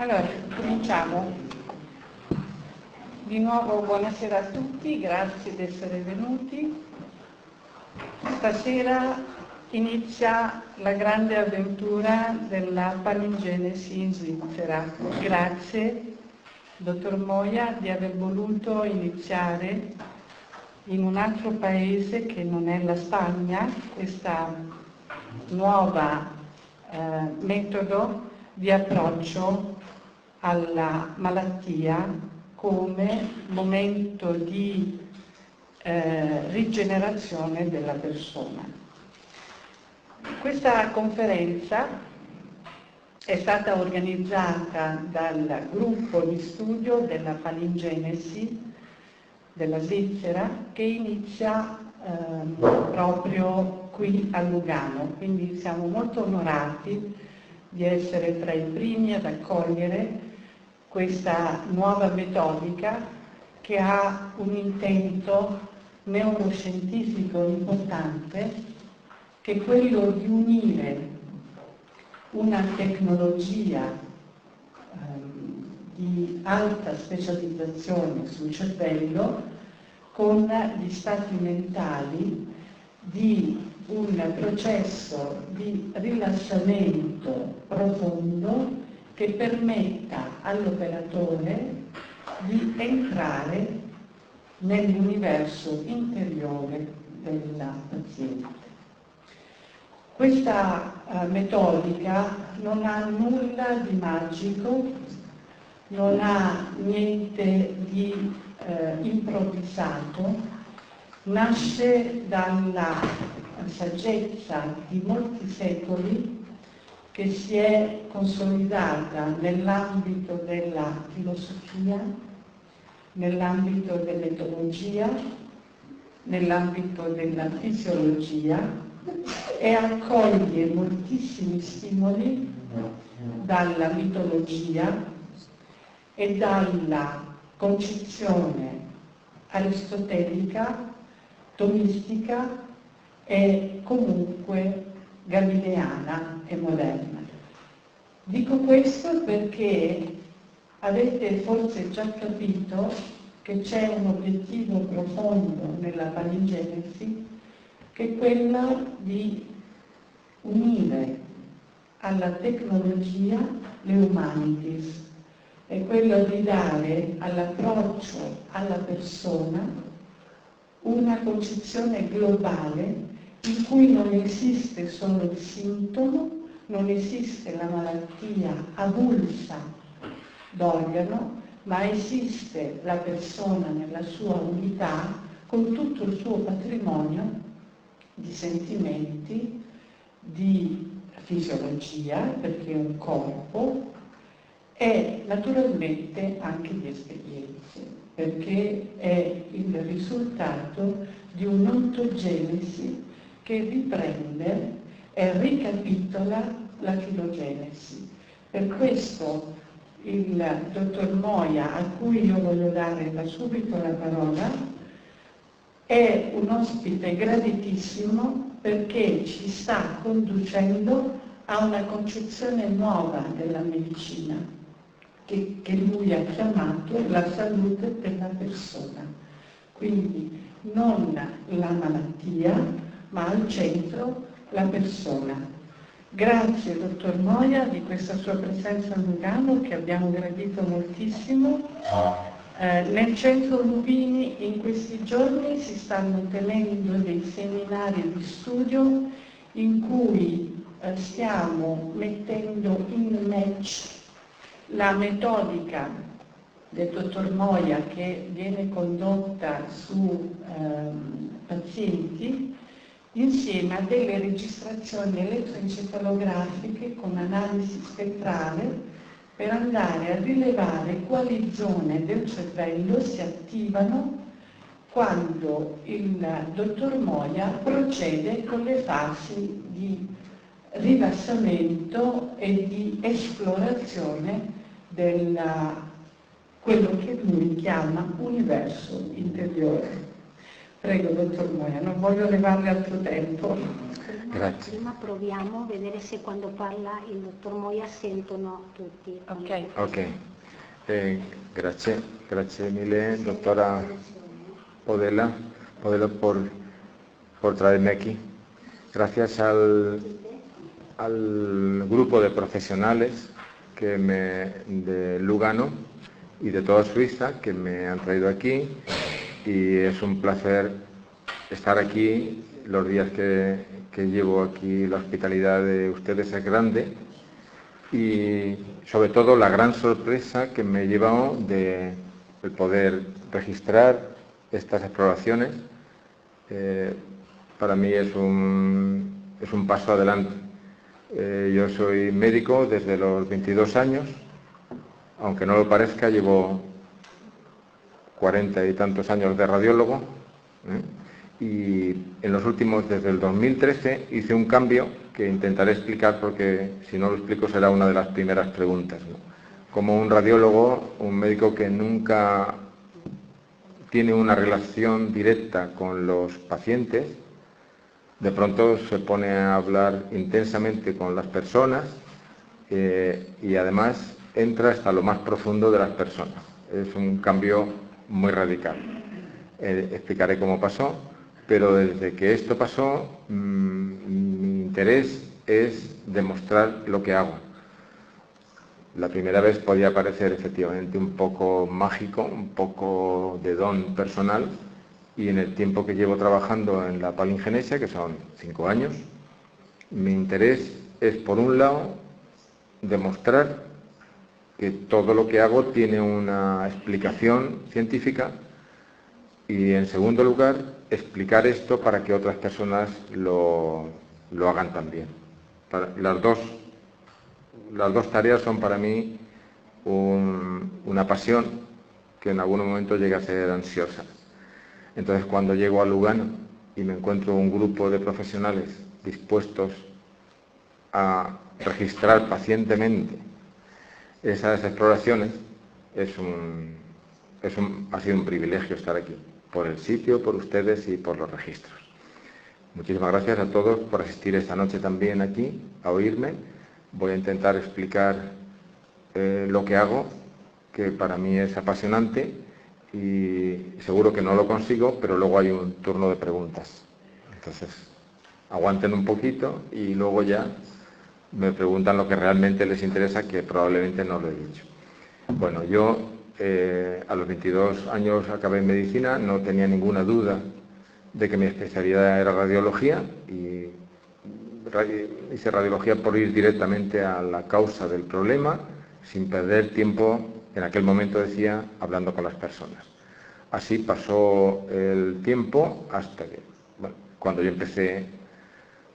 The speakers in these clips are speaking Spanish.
Allora, cominciamo. Di nuovo buonasera a tutti, grazie di essere venuti. Stasera inizia la grande avventura della palingenesi in Svizzera. Grazie, dottor Moia, di aver voluto iniziare in un altro paese che non è la Spagna, questa nuova metodo di approccio alla malattia come momento di rigenerazione della persona. Questa conferenza è stata organizzata dal gruppo di studio della palingenesi della Svizzera che inizia proprio qui a Lugano, quindi siamo molto onorati di essere tra i primi ad accogliere questa nuova metodica che ha un intento neuroscientifico importante, che è quello di unire una tecnologia di alta specializzazione sul cervello con gli stati mentali di un processo di rilassamento profondo che permetta all'operatore di entrare nell'universo interiore della paziente. Questa metodica non ha nulla di magico, non ha niente di improvvisato, nasce dalla saggezza di molti secoli che si è consolidata nell'ambito della filosofia, nell'ambito dell'etologia, nell'ambito della fisiologia e accoglie moltissimi stimoli dalla mitologia e dalla concezione aristotelica, tomistica e comunque galileana e moderna. Dico questo perché avete forse già capito che c'è un obiettivo profondo nella palingenesi, che è quello di unire alla tecnologia le humanities, è quello di dare all'approccio alla persona una concezione globale in cui non esiste solo il sintomo, non esiste la malattia avulsa d'organo, ma esiste la persona nella sua unità con tutto il suo patrimonio di sentimenti, di fisiologia, perché è un corpo, e naturalmente anche di esperienze, perché è il risultato di un'ontogenesi che riprende e ricapitola la filogenesi. Per questo il dottor Moia, a cui io voglio dare da subito la parola, è un ospite graditissimo perché ci sta conducendo a una concezione nuova della medicina, che lui ha chiamato la salute della persona. Quindi non la malattia, ma al centro la persona. Grazie dottor Moia di questa sua presenza a Lugano che abbiamo gradito moltissimo. Nel centro Lupini in questi giorni si stanno tenendo dei seminari di studio in cui stiamo mettendo in match la metodica del dottor Moia che viene condotta su pazienti insieme a delle registrazioni elettroencefalografiche con analisi spettrale per andare a rilevare quali zone del cervello si attivano quando il dottor Moia procede con le fasi di rilassamento e di esplorazione quello che lui chiama universo interiore. Prego, dottor Moia, non voglio levarle altro tempo. Grazie. Prima proviamo a vedere se quando parla il dottor Moia sentono tutti. Ok. Grazie mille, doctora Podela por traerme aquí. Gracias al grupo de profesionales de Lugano y de toda Suiza que me han traído aquí, y es un placer estar aquí. Los días que llevo aquí, la hospitalidad de ustedes es grande, y sobre todo la gran sorpresa que me he llevado de el poder registrar estas exploraciones. Para mí es un paso adelante. Yo soy médico desde los 22 años, aunque no lo parezca, llevo 40 y tantos años de radiólogo, y en los últimos, desde el 2013, hice un cambio que intentaré explicar, porque si no lo explico será una de las primeras preguntas, ¿no? Como un radiólogo, un médico que nunca tiene una relación directa con los pacientes, de pronto se pone a hablar intensamente con las personas, y además entra hasta lo más profundo de las personas. Es un cambio muy radical. Explicaré cómo pasó, pero desde que esto pasó, mi interés es demostrar lo que hago. La primera vez podía parecer efectivamente un poco mágico, un poco de don personal, y en el tiempo que llevo trabajando en la palingenesia, que son 5 años, mi interés es, por un lado, demostrar que todo lo que hago tiene una explicación científica, y en segundo lugar, explicar esto para que otras personas lo hagan también. Las dos tareas son para mí una pasión que en algún momento llega a ser ansiosa. Entonces, cuando llego a Lugano y me encuentro un grupo de profesionales dispuestos a registrar pacientemente esas exploraciones, ha sido un privilegio estar aquí, por el sitio, por ustedes y por los registros. Muchísimas gracias a todos por asistir esta noche también aquí, a oírme. Voy a intentar explicar lo que hago, que para mí es apasionante, y seguro que no lo consigo, pero luego hay un turno de preguntas. Entonces, aguanten un poquito y luego ya me preguntan lo que realmente les interesa, que probablemente no lo he dicho. Bueno, yo a los 22 años acabé en medicina, no tenía ninguna duda de que mi especialidad era radiología, y hice radiología por ir directamente a la causa del problema, sin perder tiempo, en aquel momento decía, hablando con las personas. Así pasó el tiempo hasta que, bueno, cuando yo empecé,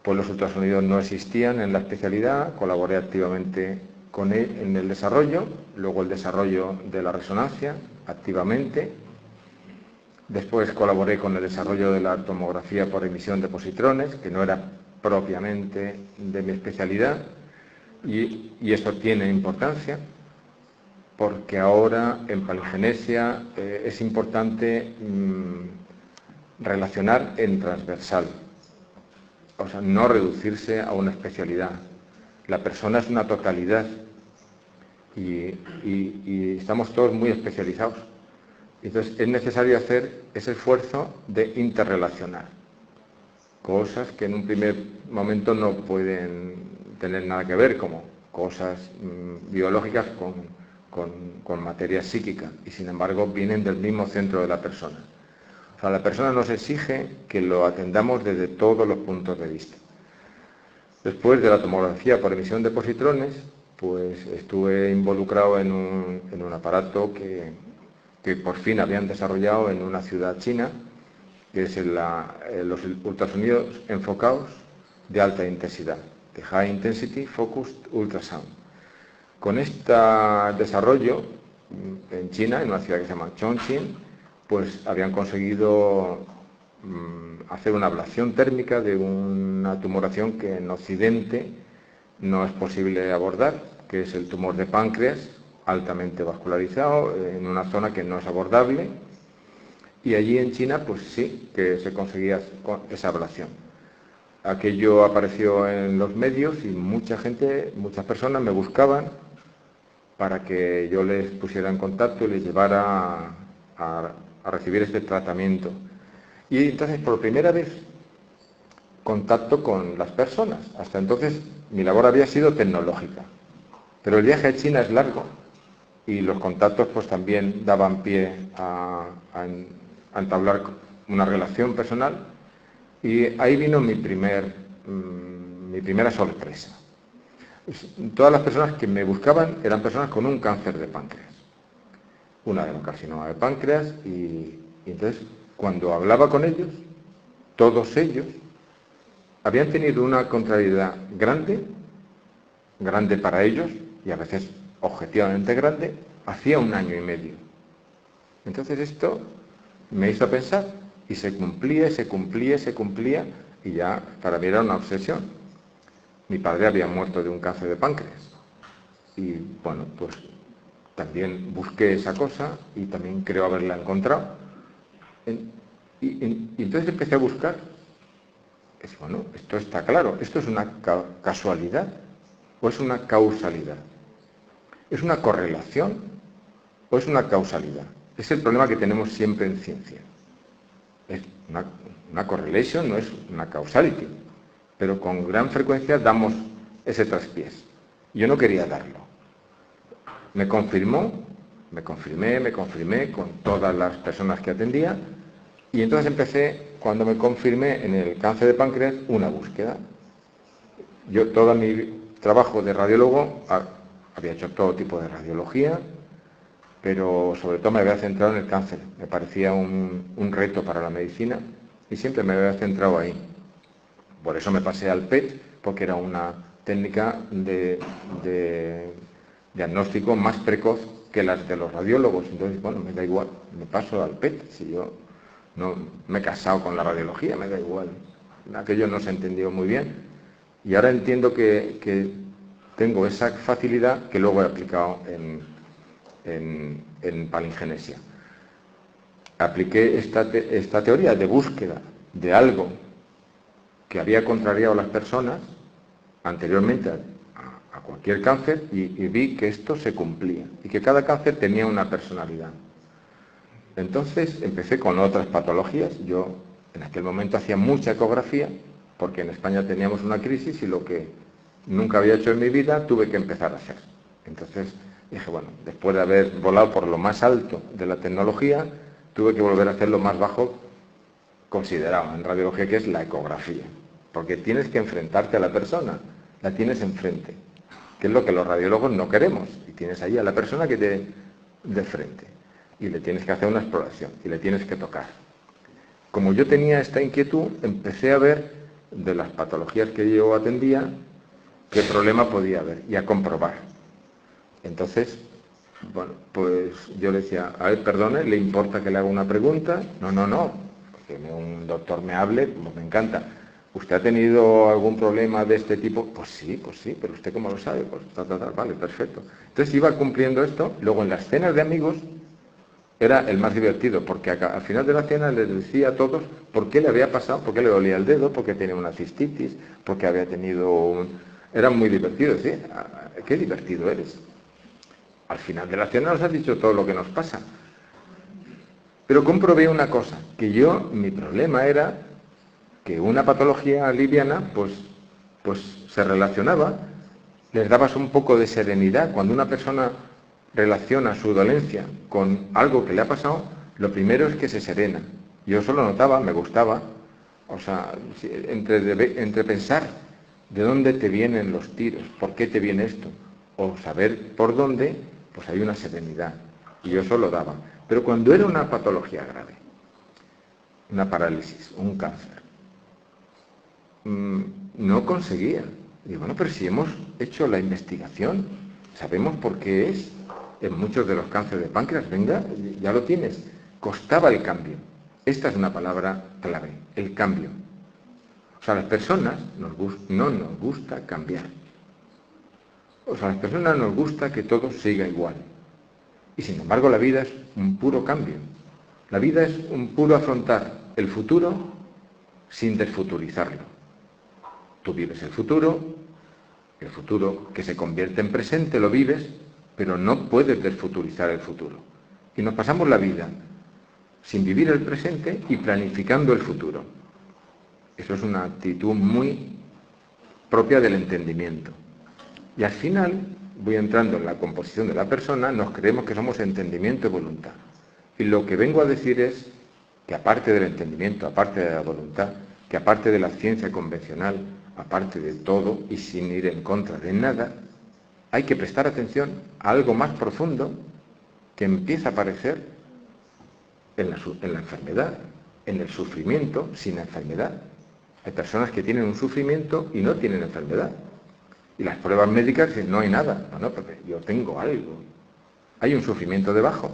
pues los ultrasonidos no existían en la especialidad, colaboré activamente con él en el desarrollo, luego el desarrollo de la resonancia, activamente. Después colaboré con el desarrollo de la tomografía por emisión de positrones, que no era propiamente de mi especialidad, y esto tiene importancia, porque ahora en palingenesia es importante relacionar en transversal, o sea, no reducirse a una especialidad. La persona es una totalidad, y estamos todos muy especializados. Entonces es necesario hacer ese esfuerzo de interrelacionar cosas que en un primer momento no pueden tener nada que ver, como cosas biológicas con materia psíquica, y sin embargo vienen del mismo centro de la persona. O sea, la persona nos exige que lo atendamos desde todos los puntos de vista. Después de la tomografía por emisión de positrones, pues estuve involucrado en un aparato que por fin habían desarrollado en una ciudad china, que es los ultrasonidos enfocados de alta intensidad, de High Intensity Focused Ultrasound. Con este desarrollo en China, en una ciudad que se llama Chongqing, pues habían conseguido hacer una ablación térmica de una tumoración que en Occidente no es posible abordar, que es el tumor de páncreas, altamente vascularizado, en una zona que no es abordable, Y allí en China, pues sí, que se conseguía esa ablación. Aquello apareció en los medios y mucha gente, muchas personas me buscaban para que yo les pusiera en contacto y les llevara a recibir este tratamiento. Y entonces, por primera vez, contacto con las personas. Hasta entonces, mi labor había sido tecnológica. Pero el viaje a China es largo y los contactos pues también daban pie a entablar una relación personal, y ahí vino mi primera sorpresa. Todas las personas que me buscaban eran personas con un cáncer de páncreas, un adenocarcinoma de páncreas, y entonces cuando hablaba con ellos, todos ellos habían tenido una contrariedad grande para ellos, y a veces objetivamente grande, hacía 1 año y medio. Entonces esto me hizo pensar, y se cumplía, y ya para mí era una obsesión. Mi padre había muerto de un cáncer de páncreas, y bueno, pues también busqué esa cosa, y también creo haberla encontrado. Y entonces empecé a buscar. Bueno, esto está claro, ¿esto es una casualidad o es una causalidad? ¿Es una correlación o es una causalidad? Es el problema que tenemos siempre en ciencia. Es una correlation, no es una causality, pero con gran frecuencia damos ese traspiés. Yo no quería darlo. Me confirmé con todas las personas que atendía, y entonces empecé, cuando me confirmé en el cáncer de páncreas, una búsqueda. Yo todo mi trabajo de radiólogo había hecho todo tipo de radiología, pero sobre todo me había centrado en el cáncer. Me parecía un reto para la medicina y siempre me había centrado ahí. Por eso me pasé al PET, porque era una técnica de diagnóstico más precoz que las de los radiólogos. Entonces, bueno, me da igual, me paso al PET. Si yo no me he casado con la radiología, me da igual. Aquello no se entendió muy bien. Y ahora entiendo que tengo esa facilidad que luego he aplicado en palingenesia. Apliqué esta teoría de búsqueda de algo que había contrariado a las personas anteriormente a cualquier cáncer, y vi que esto se cumplía y que cada cáncer tenía una personalidad. Entonces empecé con otras patologías. Yo en aquel momento hacía mucha ecografía, porque en España teníamos una crisis y lo que nunca había hecho en mi vida tuve que empezar a hacer. Entonces dije, bueno, después de haber volado por lo más alto de la tecnología, tuve que volver a hacer lo más bajo considerado en radiología, que es la ecografía. Porque tienes que enfrentarte a la persona, la tienes enfrente, que es lo que los radiólogos no queremos. Y tienes ahí a la persona que te de frente, y le tienes que hacer una exploración, y le tienes que tocar. Como yo tenía esta inquietud, empecé a ver de las patologías que yo atendía qué problema podía haber, y a comprobar. Entonces, bueno, pues yo le decía, a ver, perdone, ¿le importa que le haga una pregunta? No, que un doctor me hable, pues me encanta. ¿Usted ha tenido algún problema de este tipo? Pues sí, pero ¿usted cómo lo sabe? Pues vale, perfecto. Entonces iba cumpliendo esto. Luego en las cenas de amigos era el más divertido, porque al final de la cena les decía a todos por qué le había pasado, por qué le dolía el dedo, por qué tenía una cistitis, porque había tenido Era muy divertido, ¿sí? Qué divertido eres. Al final de la cena nos has dicho todo lo que nos pasa. Pero comprobé una cosa, que mi problema era que una patología liviana, pues se relacionaba, les dabas un poco de serenidad. Cuando una persona relaciona su dolencia con algo que le ha pasado, lo primero es que se serena. Yo eso lo notaba, me gustaba. O sea, entre pensar de dónde te vienen los tiros, por qué te viene esto, o saber por dónde, pues hay una serenidad. Y yo eso lo daba. Pero cuando era una patología grave, una parálisis, un cáncer, no conseguía. Digo, bueno, pero si hemos hecho la investigación, sabemos por qué es. En muchos de los cánceres de páncreas, venga, ya lo tienes. Costaba el cambio. Esta es una palabra clave, el cambio. O sea, a las personas no nos gusta cambiar. O sea, a las personas nos gusta que todo siga igual. Y sin embargo la vida es un puro cambio. La vida es un puro afrontar el futuro sin desfuturizarlo. Tú vives el futuro que se convierte en presente lo vives, pero no puedes desfuturizar el futuro. Y nos pasamos la vida sin vivir el presente y planificando el futuro. Eso es una actitud muy propia del entendimiento. Y al final, voy entrando en la composición de la persona, nos creemos que somos entendimiento y voluntad. Y lo que vengo a decir es que aparte del entendimiento, aparte de la voluntad, que aparte de la ciencia convencional, aparte de todo y sin ir en contra de nada, hay que prestar atención a algo más profundo que empieza a aparecer en la enfermedad, en el sufrimiento sin enfermedad. Hay personas que tienen un sufrimiento y no tienen enfermedad. Y las pruebas médicas dicen, no hay nada. No, porque yo tengo algo. Hay un sufrimiento debajo.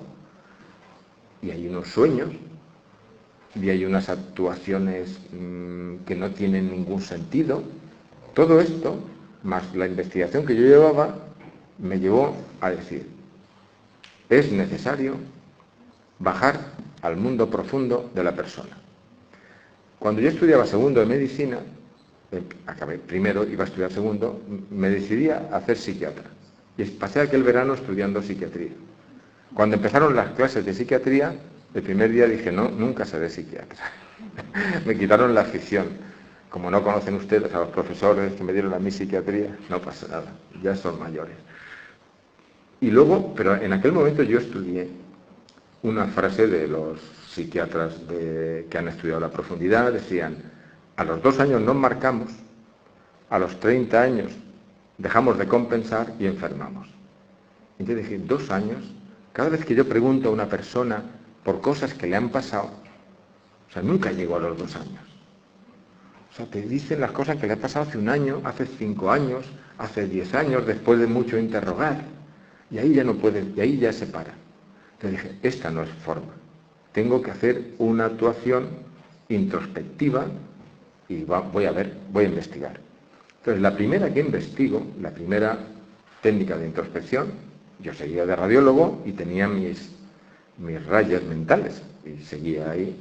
Y hay unos sueños. Y hay unas actuaciones que no tienen ningún sentido. Todo esto, más la investigación que yo llevaba, me llevó a decir, es necesario bajar al mundo profundo de la persona. Cuando yo estudiaba segundo de medicina, acabé primero, iba a estudiar segundo, me decidí a hacer psiquiatra. Y pasé aquel verano estudiando psiquiatría. Cuando empezaron las clases de psiquiatría, el primer día dije, no, nunca seré psiquiatra. Me quitaron la afición. Como no conocen ustedes a los profesores que me dieron a mí psiquiatría, no pasa nada, ya son mayores. Y luego, pero en aquel momento yo estudié una frase de los psiquiatras que han estudiado la profundidad, decían, a los 2 años nos marcamos, a los 30 años dejamos de compensar y enfermamos. Entonces dije, 2 años, cada vez que yo pregunto a una persona por cosas que le han pasado, o sea, nunca llego a los 2 años. O sea, te dicen las cosas que le ha pasado hace 1 año, hace 5 años, hace 10 años, después de mucho interrogar. Y ahí ya no puede, y ahí ya se para. Entonces dije, esta no es forma. Tengo que hacer una actuación introspectiva y voy a investigar. Entonces, la primera que investigo, la primera técnica de introspección, yo seguía de radiólogo y tenía mis rayas mentales y seguía ahí.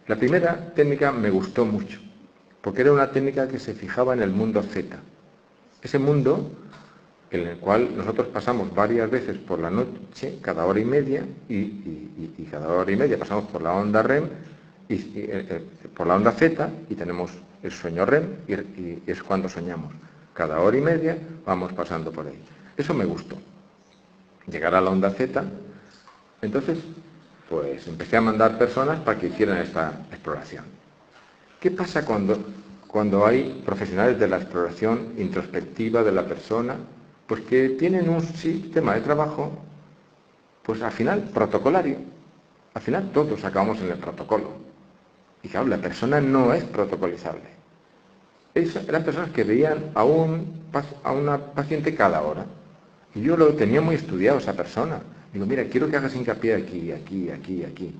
La primera técnica me gustó mucho, porque era una técnica que se fijaba en el mundo Z. Ese mundo en el cual nosotros pasamos varias veces por la noche, cada hora y media, y cada hora y media pasamos por la onda REM, por la onda Z, y tenemos el sueño REM, y es cuando soñamos. Cada hora y media vamos pasando por ahí. Eso me gustó. Llegar a la onda Z, entonces, pues empecé a mandar personas para que hicieran esta exploración. ¿Qué pasa cuando hay profesionales de la exploración introspectiva de la persona? Pues que tienen un sistema de trabajo, pues al final protocolario. Al final todos acabamos en el protocolo. Y claro, la persona no es protocolizable. Eran personas que veían a una paciente cada hora. Y yo lo tenía muy estudiado, esa persona. Digo, mira, quiero que hagas hincapié aquí, aquí, aquí, aquí.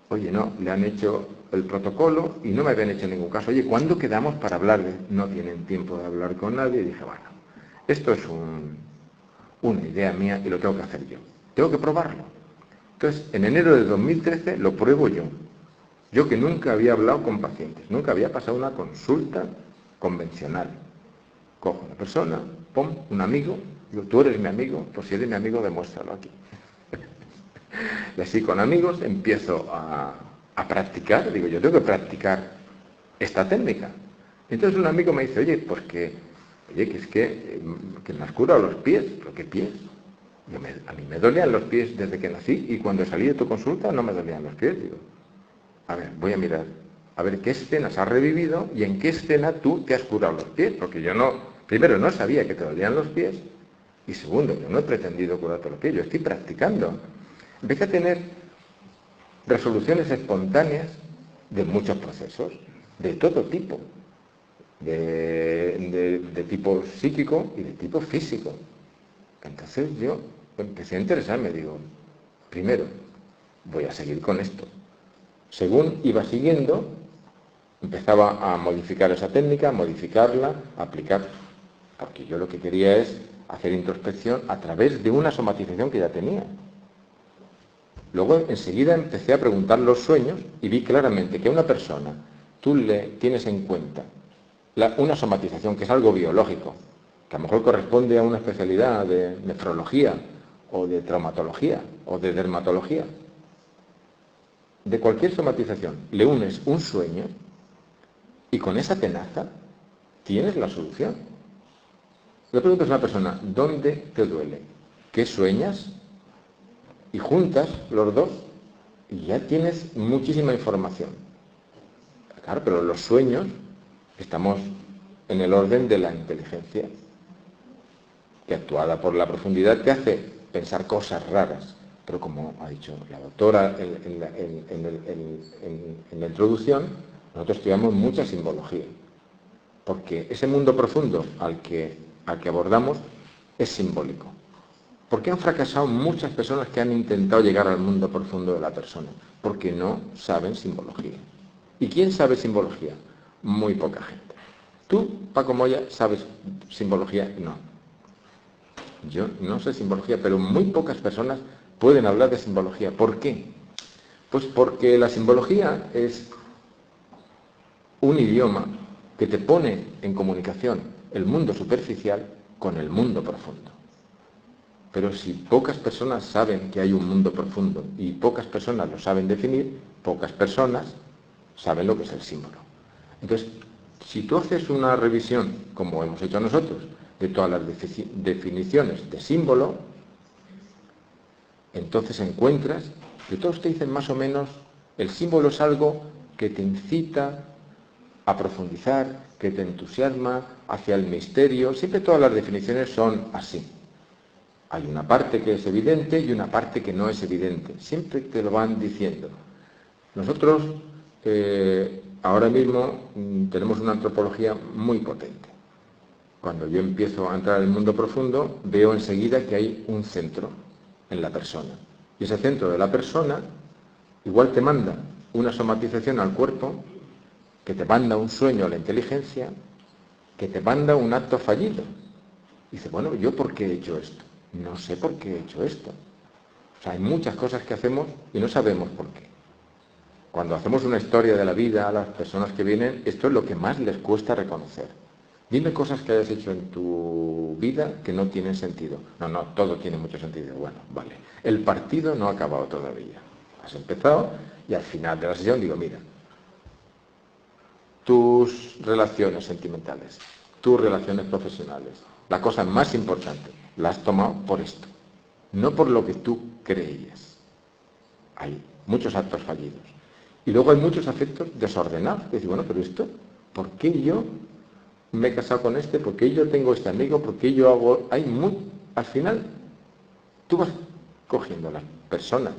Oye, no, le han hecho el protocolo y no me habían hecho ningún caso. Oye, ¿cuándo quedamos para hablarle? No tienen tiempo de hablar con nadie. Y dije, bueno, esto es una idea mía y lo tengo que hacer yo. Tengo que probarlo. Entonces, en enero de 2013 lo pruebo yo. Yo que nunca había hablado con pacientes, nunca había pasado una consulta convencional. Cojo a una persona, pum, un amigo, digo, tú eres mi amigo, pues si eres mi amigo, demuéstralo aquí. Y así con amigos empiezo a practicar, digo, yo tengo que practicar esta técnica. Entonces un amigo me dice, oye, pues que es que me has curado los pies. ¿Pero qué pies? A mí me dolían los pies desde que nací y cuando salí de tu consulta no me dolían los pies. Digo, a ver, voy a mirar, a ver qué escenas has revivido y en qué escena tú te has curado los pies. Porque yo primero no sabía que te dolían los pies y segundo, yo no he pretendido curarte los pies, yo estoy practicando. Empecé a tener resoluciones espontáneas de muchos procesos, de todo tipo. De tipo psíquico y de tipo físico. Entonces yo empecé a interesarme, digo, primero, voy a seguir con esto. Según iba siguiendo, empezaba a modificar esa técnica, a modificarla, a aplicar, porque yo lo que quería es hacer introspección a través de una somatización que ya tenía. Luego enseguida empecé a preguntar los sueños y vi claramente que a una persona tú le tienes en cuenta una somatización, que es algo biológico, que a lo mejor corresponde a una especialidad de nefrología o de traumatología o de dermatología. De cualquier somatización le unes un sueño y con esa tenaza tienes la solución. Le preguntas a una persona, ¿dónde te duele? ¿Qué sueñas? Y juntas los dos y ya tienes muchísima información. Claro, pero los sueños, estamos en el orden de la inteligencia, que actuada por la profundidad te hace pensar cosas raras. Pero como ha dicho la doctora en la introducción, nosotros estudiamos mucha simbología, porque ese mundo profundo al que abordamos es simbólico. ¿Por qué han fracasado muchas personas que han intentado llegar al mundo profundo de la persona? Porque no saben simbología. ¿Y quién sabe simbología? Muy poca gente. ¿Tú, Paco Moya, sabes simbología? No. Yo no sé simbología, pero muy pocas personas pueden hablar de simbología. ¿Por qué? Pues porque la simbología es un idioma que te pone en comunicación el mundo superficial con el mundo profundo. Pero si pocas personas saben que hay un mundo profundo y pocas personas lo saben definir, pocas personas saben lo que es el símbolo. Entonces, si tú haces una revisión, como hemos hecho nosotros, de todas las definiciones de símbolo, entonces encuentras que todos te dicen más o menos, el símbolo es algo que te incita a profundizar, que te entusiasma hacia el misterio. Siempre todas las definiciones son así. Hay una parte que es evidente y una parte que no es evidente. Siempre te lo van diciendo. Nosotros ahora mismo tenemos una antropología muy potente. Cuando yo empiezo a entrar en el mundo profundo, veo enseguida que hay un centro en la persona. Y ese centro de la persona igual te manda una somatización al cuerpo, que te manda un sueño a la inteligencia, que te manda un acto fallido. Y dice, bueno, ¿yo por qué he hecho esto? No sé por qué he hecho esto. O sea, hay muchas cosas que hacemos y no sabemos por qué. Cuando hacemos una historia de la vida a las personas que vienen, esto es lo que más les cuesta reconocer. Dime cosas que hayas hecho en tu vida que no tienen sentido. No, todo tiene mucho sentido. Bueno, vale. El partido no ha acabado todavía. Has empezado y al final de la sesión digo, mira, tus relaciones sentimentales, tus relaciones profesionales, la cosa más importante, la has tomado por esto, no por lo que tú creías. Hay muchos actos fallidos. Y luego hay muchos afectos desordenados. Que dices, bueno, pero esto, ¿por qué yo me he casado con este? ¿Por qué yo tengo este amigo? ¿Por qué yo hago...? Al final, tú vas cogiendo a las personas,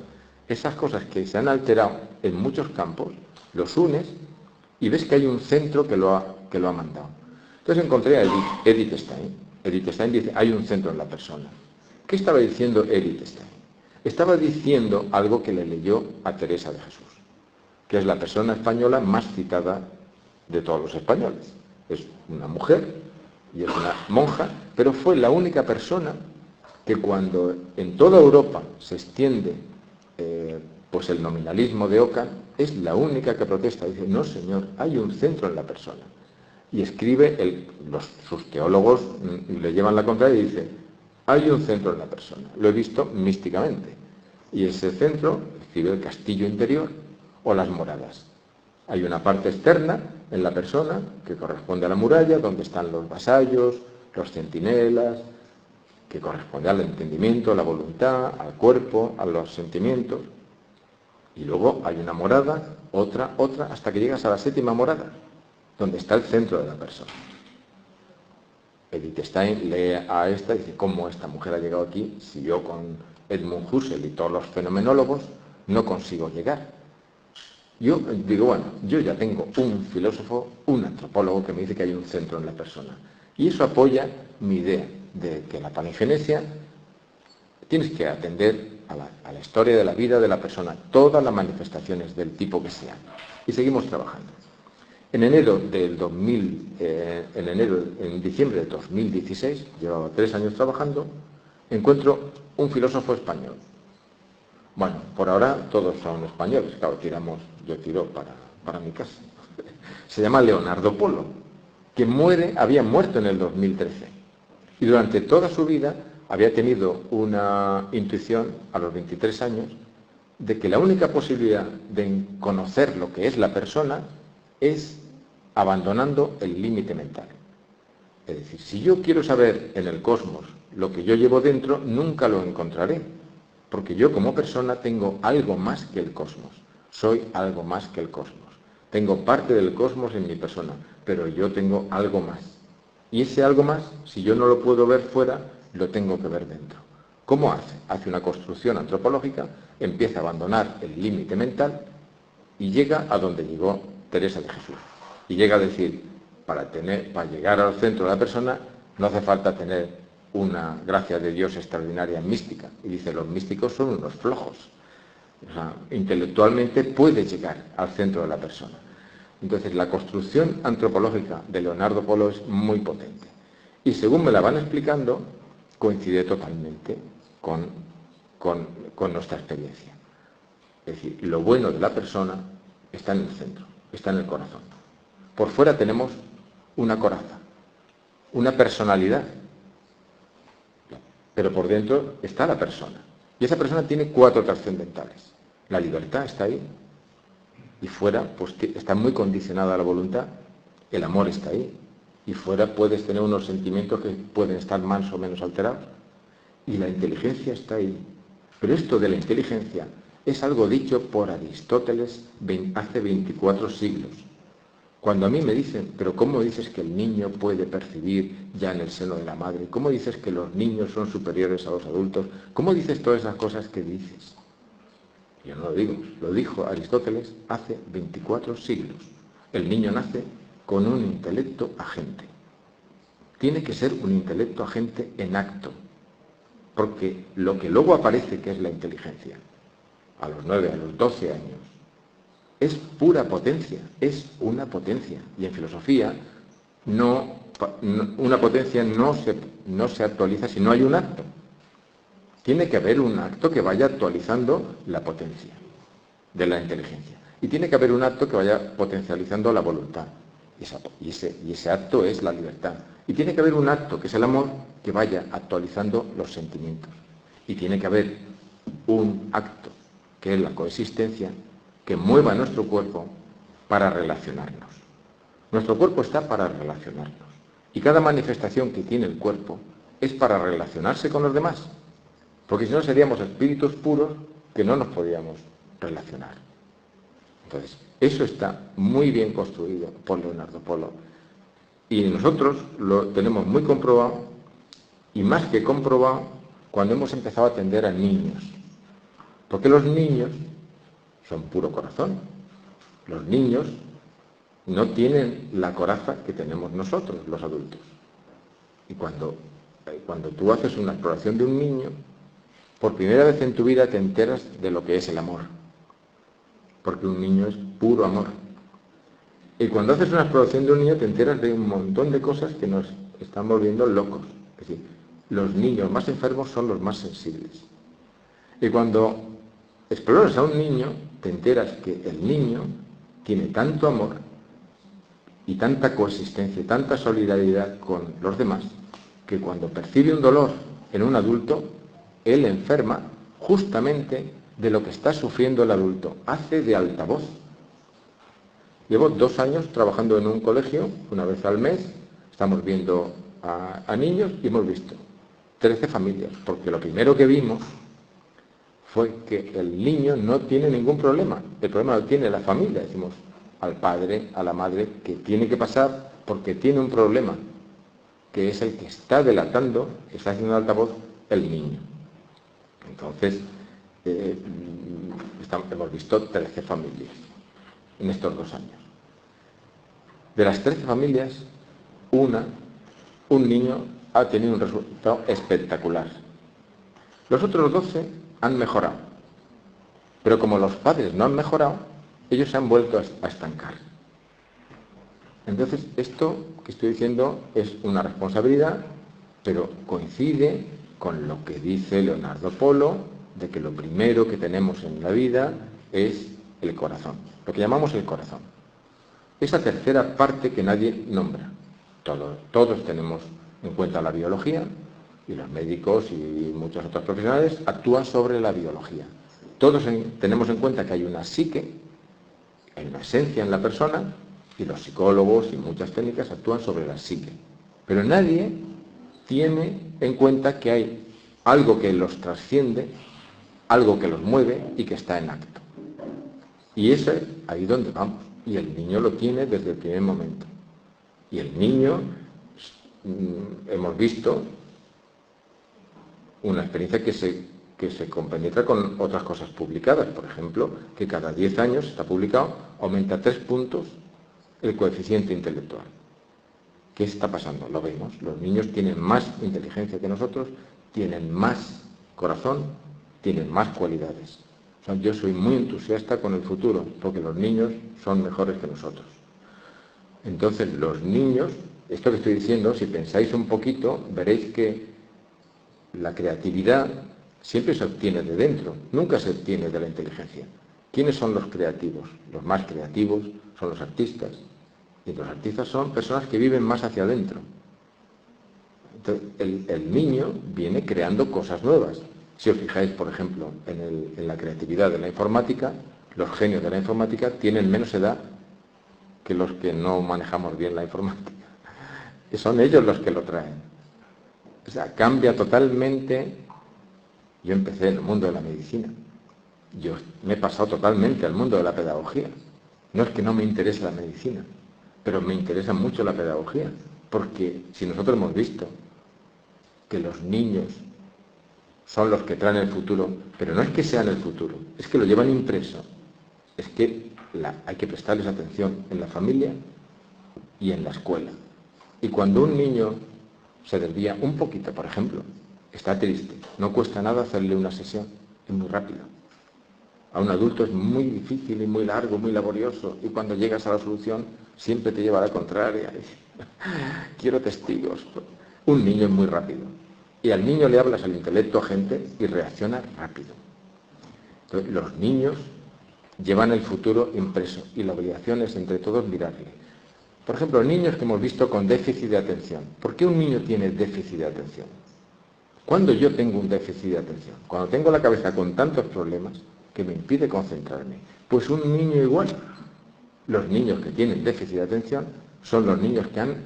esas cosas que se han alterado en muchos campos, los unes y ves que hay un centro que lo ha mandado. Entonces encontré a Edith Stein. Edith Stein dice, hay un centro en la persona. ¿Qué estaba diciendo Edith Stein? Estaba diciendo algo que le leyó a Teresa de Jesús, que es la persona española más citada de todos los españoles. Es una mujer y es una monja, pero fue la única persona que cuando en toda Europa se extiende pues el nominalismo de Ockham, es la única que protesta. Dice, no señor, hay un centro en la persona. Y escribe, sus teólogos le llevan la contraria y dice, hay un centro en la persona. Lo he visto místicamente. Y ese centro, escribe el castillo interior o las moradas. Hay una parte externa en la persona que corresponde a la muralla, donde están los vasallos, los centinelas, que corresponde al entendimiento, a la voluntad, al cuerpo, a los sentimientos. Y luego hay una morada, otra, hasta que llegas a la séptima morada, donde está el centro de la persona. Edith Stein lee a esta y dice, ¿cómo esta mujer ha llegado aquí si yo con Edmund Husserl y todos los fenomenólogos no consigo llegar? Yo digo, bueno, yo ya tengo un filósofo, un antropólogo que me dice que hay un centro en la persona. Y eso apoya mi idea de que la palingenesia tienes que atender a la historia de la vida de la persona, todas las manifestaciones del tipo que sean. Y seguimos trabajando. En diciembre de 2016, llevaba 3 años trabajando, encuentro un filósofo español, Bueno, por ahora todos son españoles, claro, yo tiro para mi casa. Se llama Leonardo Polo, que había muerto en el 2013. Y durante toda su vida había tenido una intuición, a los 23 años, de que la única posibilidad de conocer lo que es la persona es abandonando el límite mental. Es decir, si yo quiero saber en el cosmos lo que yo llevo dentro, nunca lo encontraré, porque yo como persona tengo algo más que el cosmos, soy algo más que el cosmos. Tengo parte del cosmos en mi persona, pero yo tengo algo más. Y ese algo más, si yo no lo puedo ver fuera, lo tengo que ver dentro. ¿Cómo hace? Hace una construcción antropológica, empieza a abandonar el límite mental y llega a donde llegó Teresa de Jesús. Y llega a decir, para llegar al centro de la persona no hace falta tener una gracia de Dios extraordinaria mística. Y dice, los místicos son unos flojos. O sea, intelectualmente puede llegar al centro de la persona. Entonces, la construcción antropológica de Leonardo Polo es muy potente. Y según me la van explicando, coincide totalmente con nuestra experiencia. Es decir, lo bueno de la persona está en el centro, está en el corazón. Por fuera tenemos una coraza, una personalidad, pero por dentro está la persona. Y esa persona tiene 4 trascendentales. La libertad está ahí, y fuera pues está muy condicionada a la voluntad, el amor está ahí, y fuera puedes tener unos sentimientos que pueden estar más o menos alterados, y la inteligencia está ahí. Pero esto de la inteligencia es algo dicho por Aristóteles hace 24 siglos. Cuando a mí me dicen, pero ¿cómo dices que el niño puede percibir ya en el seno de la madre? ¿Cómo dices que los niños son superiores a los adultos? ¿Cómo dices todas esas cosas que dices? Yo no lo digo, lo dijo Aristóteles hace 24 siglos. El niño nace con un intelecto agente. Tiene que ser un intelecto agente en acto, porque lo que luego aparece, que es la inteligencia, a los 9, a los 12 años, es pura potencia, es una potencia. Y en filosofía, una potencia no se actualiza si no hay un acto. Tiene que haber un acto que vaya actualizando la potencia de la inteligencia. Y tiene que haber un acto que vaya potencializando la voluntad. Y ese acto es la libertad. Y tiene que haber un acto, que es el amor, que vaya actualizando los sentimientos. Y tiene que haber un acto, que es la coexistencia, que mueva nuestro cuerpo para relacionarnos. Nuestro cuerpo está para relacionarnos. Y cada manifestación que tiene el cuerpo es para relacionarse con los demás. Porque si no seríamos espíritus puros que no nos podíamos relacionar. Entonces, eso está muy bien construido por Leonardo Polo. Y nosotros lo tenemos muy comprobado, y más que comprobado, cuando hemos empezado a atender a niños. Porque los niños son puro corazón. Los niños no tienen la coraza que tenemos nosotros, los adultos. Y cuando tú haces una exploración de un niño, por primera vez en tu vida te enteras de lo que es el amor. Porque un niño es puro amor. Y cuando haces una exploración de un niño te enteras de un montón de cosas que nos están volviendo locos. Es decir, los niños más enfermos son los más sensibles. Y cuando exploras a un niño, te enteras que el niño tiene tanto amor y tanta coexistencia y tanta solidaridad con los demás, que cuando percibe un dolor en un adulto, él enferma justamente de lo que está sufriendo el adulto. Hace de altavoz. Llevo 2 años trabajando en un colegio, una vez al mes, estamos viendo a niños y hemos visto 13 familias, porque lo primero que vimos fue que el niño no tiene ningún problema, el problema lo tiene la familia, decimos al padre, a la madre, que tiene que pasar porque tiene un problema, que es el que está delatando, está haciendo altavoz el niño. Entonces, hemos visto 13 familias en estos 2 años. De las 13 familias, un niño ha tenido un resultado espectacular. Los otros 12 han mejorado. Pero como los padres no han mejorado, ellos se han vuelto a estancar. Entonces, esto que estoy diciendo es una responsabilidad, pero coincide con lo que dice Leonardo Polo de que lo primero que tenemos en la vida es el corazón, lo que llamamos el corazón. Esa tercera parte que nadie nombra. Todos tenemos en cuenta la biología, y los médicos y muchos otros profesionales actúan sobre la biología. Todos tenemos en cuenta que hay una psique, hay una esencia en la persona, y los psicólogos y muchas técnicas actúan sobre la psique. Pero nadie tiene en cuenta que hay algo que los trasciende, algo que los mueve y que está en acto. Y eso es ahí donde vamos. Y el niño lo tiene desde el primer momento. Y el niño, hemos visto una experiencia que se compenetra con otras cosas publicadas. Por ejemplo, que cada 10 años, está publicado, aumenta 3 puntos el coeficiente intelectual. ¿Qué está pasando? Lo vemos. Los niños tienen más inteligencia que nosotros, tienen más corazón, tienen más cualidades. O sea, yo soy muy entusiasta con el futuro, porque los niños son mejores que nosotros. Entonces, los niños, esto que estoy diciendo, si pensáis un poquito, veréis que la creatividad siempre se obtiene de dentro, nunca se obtiene de la inteligencia. ¿Quiénes son los creativos? Los más creativos son los artistas. Y los artistas son personas que viven más hacia adentro. Entonces, el niño viene creando cosas nuevas. Si os fijáis, por ejemplo, en la creatividad de la informática, los genios de la informática tienen menos edad que los que no manejamos bien la informática. Y son ellos los que lo traen. O sea, cambia totalmente. Yo empecé en el mundo de la medicina. Yo me he pasado totalmente al mundo de la pedagogía. No es que no me interese la medicina, pero me interesa mucho la pedagogía, porque si nosotros hemos visto que los niños son los que traen el futuro, pero no es que sean el futuro, es que lo llevan impreso, es que hay que prestarles atención en la familia y en la escuela. Y cuando un niño se desvía un poquito, por ejemplo, está triste, no cuesta nada hacerle una sesión, es muy rápido. A un adulto es muy difícil y muy largo, muy laborioso, y cuando llegas a la solución siempre te lleva a la contraria. Quiero testigos. Un niño es muy rápido. Y al niño le hablas al intelecto agente y reacciona rápido. Entonces, los niños llevan el futuro impreso y la obligación es entre todos mirarle. Por ejemplo, niños que hemos visto con déficit de atención. ¿Por qué un niño tiene déficit de atención? ¿Cuándo yo tengo un déficit de atención? Cuando tengo la cabeza con tantos problemas que me impide concentrarme. Pues un niño igual. Los niños que tienen déficit de atención son los niños que han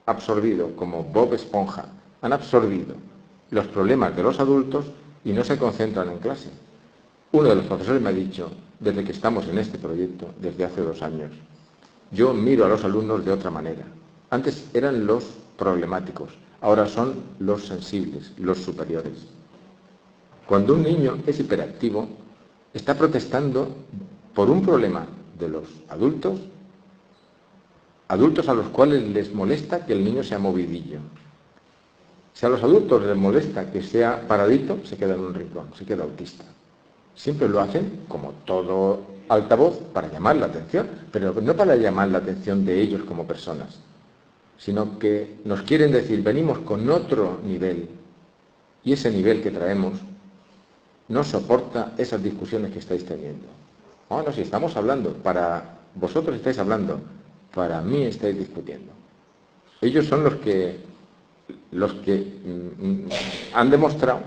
absorbido, como Bob Esponja, han absorbido los problemas de los adultos y no se concentran en clase. Uno de los profesores me ha dicho, desde que estamos en este proyecto, desde hace 2 años, yo miro a los alumnos de otra manera. Antes eran los problemáticos, ahora son los sensibles, los superiores. Cuando un niño es hiperactivo, está protestando por un problema de los adultos a los cuales les molesta que el niño sea movidillo. Si a los adultos les molesta que sea paradito, se queda en un rincón, se queda autista. Siempre lo hacen, como todo altavoz, para llamar la atención, pero no para llamar la atención de ellos como personas, sino que nos quieren decir, venimos con otro nivel, y ese nivel que traemos no soporta esas discusiones que estáis teniendo. No, si estamos hablando, para vosotros estáis hablando, para mí estáis discutiendo. Ellos son los que han demostrado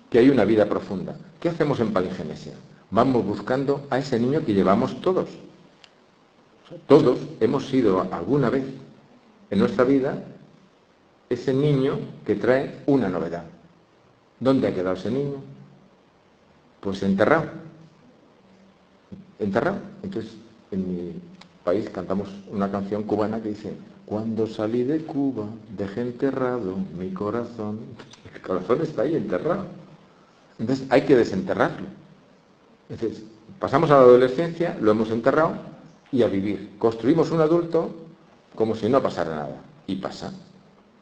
que hay una vida profunda. ¿Qué hacemos en palingenesia? Vamos buscando a ese niño que llevamos todos. Todos hemos sido alguna vez en nuestra vida ese niño que trae una novedad. ¿Dónde ha quedado ese niño? Pues enterrado. Enterrado. Entonces, en mi país cantamos una canción cubana que dice: cuando salí de Cuba, dejé enterrado mi corazón. El corazón está ahí enterrado. Entonces hay que desenterrarlo. Entonces, pasamos a la adolescencia, lo hemos enterrado y a vivir. Construimos un adulto como si no pasara nada. Y pasa.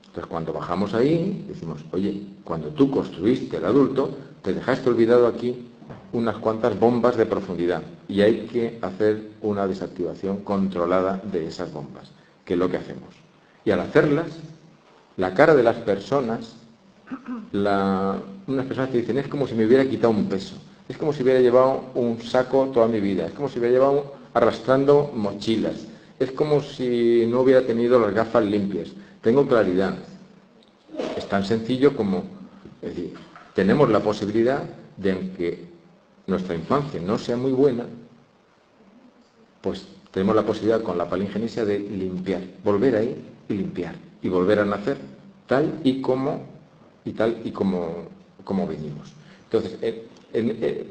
Entonces, cuando bajamos ahí, decimos, oye, cuando tú construiste el adulto, te dejaste olvidado aquí unas cuantas bombas de profundidad. Y hay que hacer una desactivación controlada de esas bombas, que es lo que hacemos. Y al hacerlas, la cara de las personas unas personas te dicen, es como si me hubiera quitado un peso, es como si hubiera llevado un saco toda mi vida, es como si hubiera llevado arrastrando mochilas, es como si no hubiera tenido las gafas limpias, tengo claridad. Es tan sencillo como, es decir, tenemos la posibilidad de que nuestra infancia no sea muy buena, pues tenemos la posibilidad con la palingenesia de limpiar, volver ahí y limpiar, y volver a nacer tal y como venimos. Entonces, he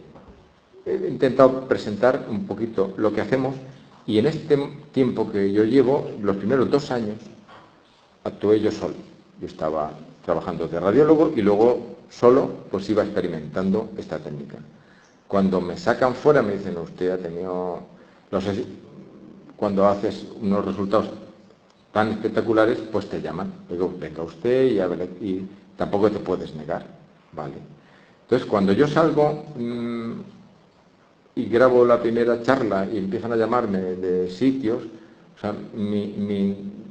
intentado presentar un poquito lo que hacemos, y en este tiempo que yo llevo, los primeros 2 años, actué yo solo. Yo estaba trabajando de radiólogo y luego solo pues iba experimentando esta técnica. Cuando me sacan fuera me dicen, usted ha tenido, no sé si, cuando haces unos resultados tan espectaculares, pues te llaman. Digo, venga usted y tampoco te puedes negar, ¿vale? Entonces, cuando yo salgo y grabo la primera charla y empiezan a llamarme de sitios, o sea,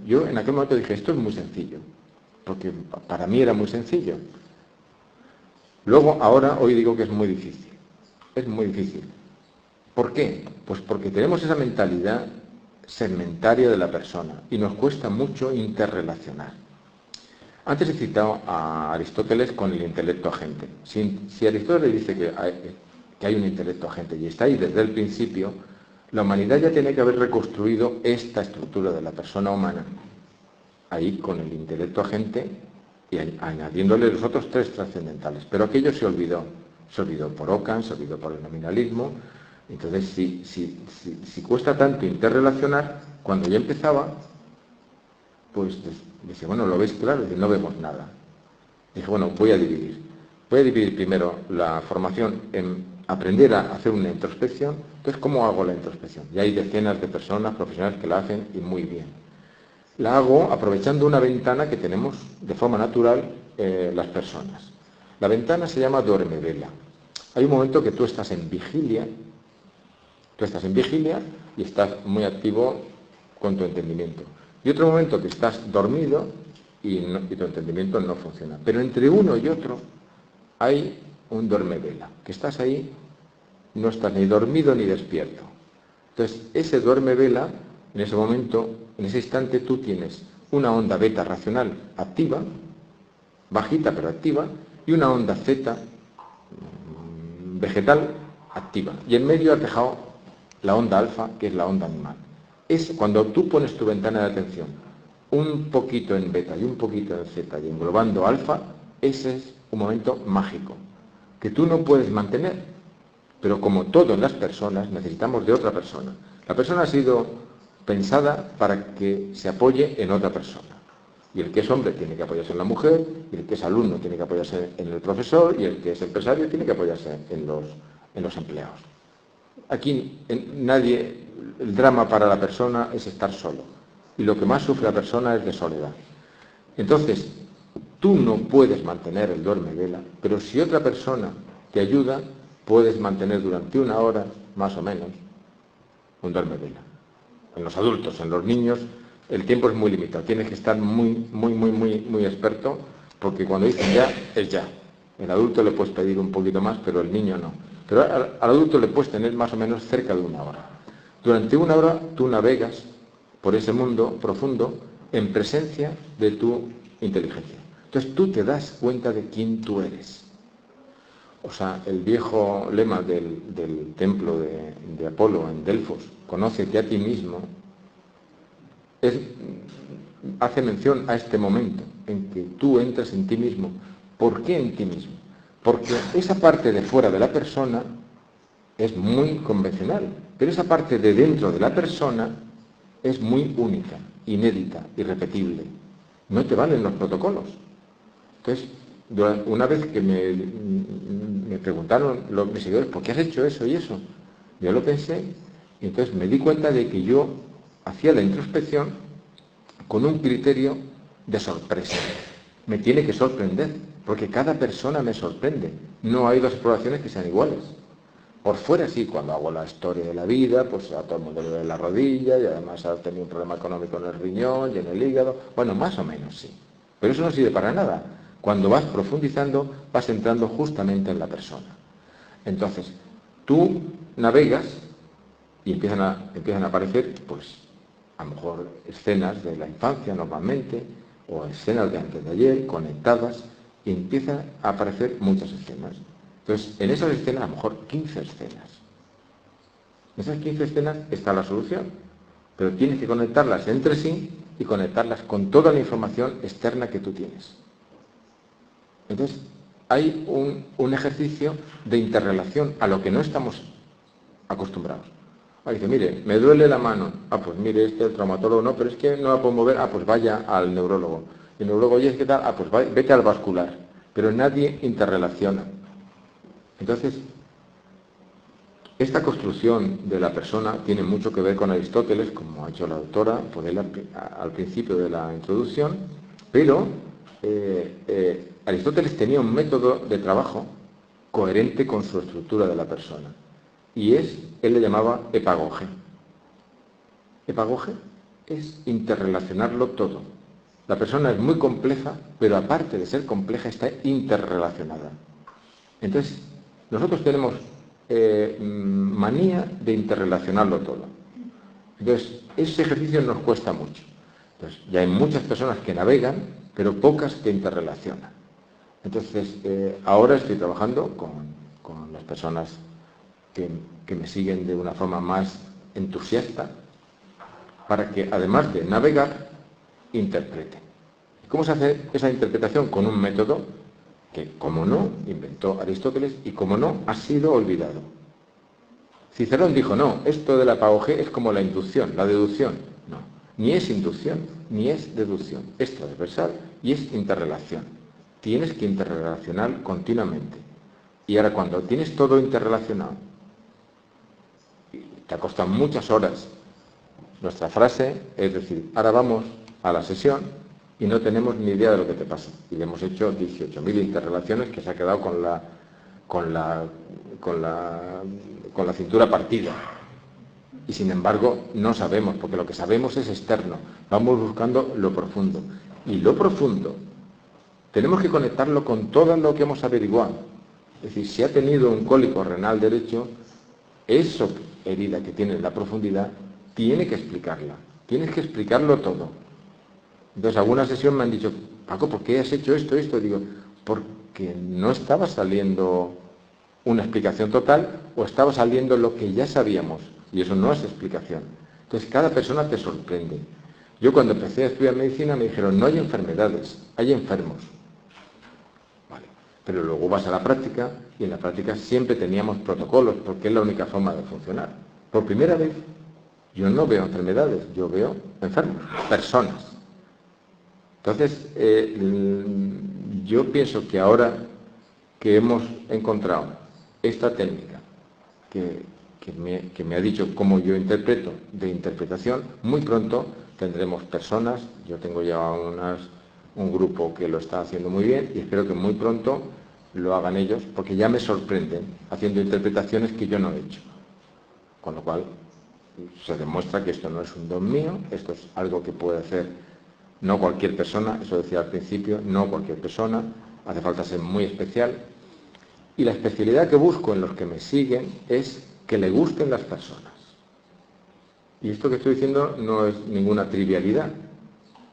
yo en aquel momento dije, esto es muy sencillo, porque para mí era muy sencillo. Luego, hoy digo que es muy difícil. Es muy difícil. ¿Por qué? Pues porque tenemos esa mentalidad segmentaria de la persona y nos cuesta mucho interrelacionar. Antes he citado a Aristóteles con el intelecto agente. Si Aristóteles dice que hay un intelecto agente y está ahí desde el principio, la humanidad ya tiene que haber reconstruido esta estructura de la persona humana, ahí con el intelecto agente y añadiéndole los otros 3 trascendentales. Pero aquello se olvidó por Ockham, se olvidó por el nominalismo. Entonces, si cuesta tanto interrelacionar, cuando ya empezaba, pues dice, bueno, ¿lo veis claro? Dice, no vemos nada. Dije, bueno, voy a dividir primero la formación en aprender a hacer una introspección. Entonces, ¿cómo hago la introspección? Y hay decenas de personas profesionales que la hacen y muy bien. La hago aprovechando una ventana que tenemos de forma natural las personas. La ventana se llama duerme-vela. Hay un momento que tú estás en vigilia y estás muy activo con tu entendimiento. Y otro momento que estás dormido y tu entendimiento no funciona. Pero entre uno y otro hay un duerme-vela, que estás ahí, no estás ni dormido ni despierto. Entonces, ese duerme-vela, en ese momento, en ese instante, tú tienes una onda beta racional activa, bajita pero activa, y una onda zeta vegetal activa. Y en medio has dejado la onda alfa, que es la onda animal. Es cuando tú pones tu ventana de atención un poquito en beta y un poquito en zeta y englobando alfa, ese es un momento mágico, que tú no puedes mantener. Pero como todo en las personas, necesitamos de otra persona. La persona ha sido pensada para que se apoye en otra persona. Y el que es hombre tiene que apoyarse en la mujer, y el que es alumno tiene que apoyarse en el profesor, y el que es empresario tiene que apoyarse en los empleados. Aquí el drama para la persona es estar solo. Y lo que más sufre la persona es de soledad. Entonces, tú no puedes mantener el duerme-vela, pero si otra persona te ayuda, puedes mantener durante 1 hora, más o menos, un duerme-vela. En los adultos, en los niños, el tiempo es muy limitado. Tienes que estar muy experto, porque cuando dicen ya, es ya. El adulto le puedes pedir un poquito más, pero el niño no. Pero al adulto le puedes tener más o menos cerca de 1 hora. Durante 1 hora tú navegas por ese mundo profundo en presencia de tu inteligencia. Entonces tú te das cuenta de quién tú eres. O sea, el viejo lema del templo de Apolo en Delfos, conócete a ti mismo, hace mención a este momento en que tú entras en ti mismo. ¿Por qué en ti mismo? Porque esa parte de fuera de la persona es muy convencional, pero esa parte de dentro de la persona es muy única, inédita, irrepetible. No te valen los protocolos. Entonces, una vez que me preguntaron mis seguidores, ¿por qué has hecho eso y eso? Yo lo pensé y entonces me di cuenta de que yo hacía la introspección con un criterio de sorpresa. Me tiene que sorprender, porque cada persona me sorprende. No hay 2 exploraciones que sean iguales. Por fuera sí, cuando hago la historia de la vida, pues a todo el mundo le duele la rodilla y además ha tenido un problema económico en el riñón y en el hígado. Bueno, más o menos sí. Pero eso no sirve para nada, Cuando vas profundizando, vas entrando justamente en la persona. Entonces, tú navegas y empiezan a aparecer, pues, a lo mejor escenas de la infancia normalmente, o escenas de antes de ayer, conectadas, y empiezan a aparecer muchas escenas. Entonces, en esas escenas, a lo mejor 15 escenas. En esas 15 escenas está la solución, pero tienes que conectarlas entre sí y conectarlas con toda la información externa que tú tienes. Entonces, hay un ejercicio de interrelación a lo que no estamos acostumbrados. Dice, mire, me duele la mano. Pues mire, el traumatólogo no, pero es que no la puedo mover. Pues vaya al neurólogo. Y el neurólogo, oye, ¿qué tal? Pues vete al vascular. Pero nadie interrelaciona. Entonces, esta construcción de la persona tiene mucho que ver con Aristóteles, como ha hecho la doctora por él al principio de la introducción, pero Aristóteles tenía un método de trabajo coherente con su estructura de la persona. Y él le llamaba epagoge. Epagoge es interrelacionarlo todo. La persona es muy compleja, pero aparte de ser compleja, está interrelacionada. Entonces, nosotros tenemos manía de interrelacionarlo todo. Entonces, ese ejercicio nos cuesta mucho. Entonces, ya hay muchas personas que navegan, pero pocas que interrelacionan. Entonces, ahora estoy trabajando con las personas que me siguen de una forma más entusiasta, para que, además de navegar, interpreten. ¿Cómo se hace esa interpretación? Con un método que, como no, inventó Aristóteles y, como no, ha sido olvidado. Cicerón dijo, no, esto de la epagoge es como la inducción, la deducción. No, ni es inducción, ni es deducción. Es transversal y es interrelación. Tienes que interrelacionar continuamente. Y ahora, cuando tienes todo interrelacionado, te ha costado muchas horas. Nuestra frase es decir, ahora vamos a la sesión y no tenemos ni idea de lo que te pasa. Y le hemos hecho 18.000 interrelaciones que se ha quedado con la cintura partida. Y sin embargo, no sabemos, porque lo que sabemos es externo. Vamos buscando lo profundo. Y lo profundo, tenemos que conectarlo con todo lo que hemos averiguado. Es decir, si ha tenido un cólico renal derecho, esa herida que tiene en la profundidad, tiene que explicarla. Tienes que explicarlo todo. Entonces, alguna sesión me han dicho, Paco, ¿por qué has hecho esto? Digo, porque no estaba saliendo una explicación total o estaba saliendo lo que ya sabíamos. Y eso no es explicación. Entonces, cada persona te sorprende. Yo cuando empecé a estudiar medicina me dijeron, no hay enfermedades, hay enfermos. Vale. Pero luego vas a la práctica y en la práctica siempre teníamos protocolos porque es la única forma de funcionar. Por primera vez, yo no veo enfermedades, yo veo enfermos, personas. Entonces, yo pienso que ahora que hemos encontrado esta técnica que me ha dicho cómo yo interpreto de interpretación, muy pronto tendremos personas, yo tengo ya un grupo que lo está haciendo muy bien y espero que muy pronto lo hagan ellos, porque ya me sorprenden haciendo interpretaciones que yo no he hecho. Con lo cual, se demuestra que esto no es un don mío, esto es algo que puede hacer no cualquier persona, eso decía al principio, no cualquier persona, hace falta ser muy especial. Y la especialidad que busco en los que me siguen es que le gusten las personas. Y esto que estoy diciendo no es ninguna trivialidad.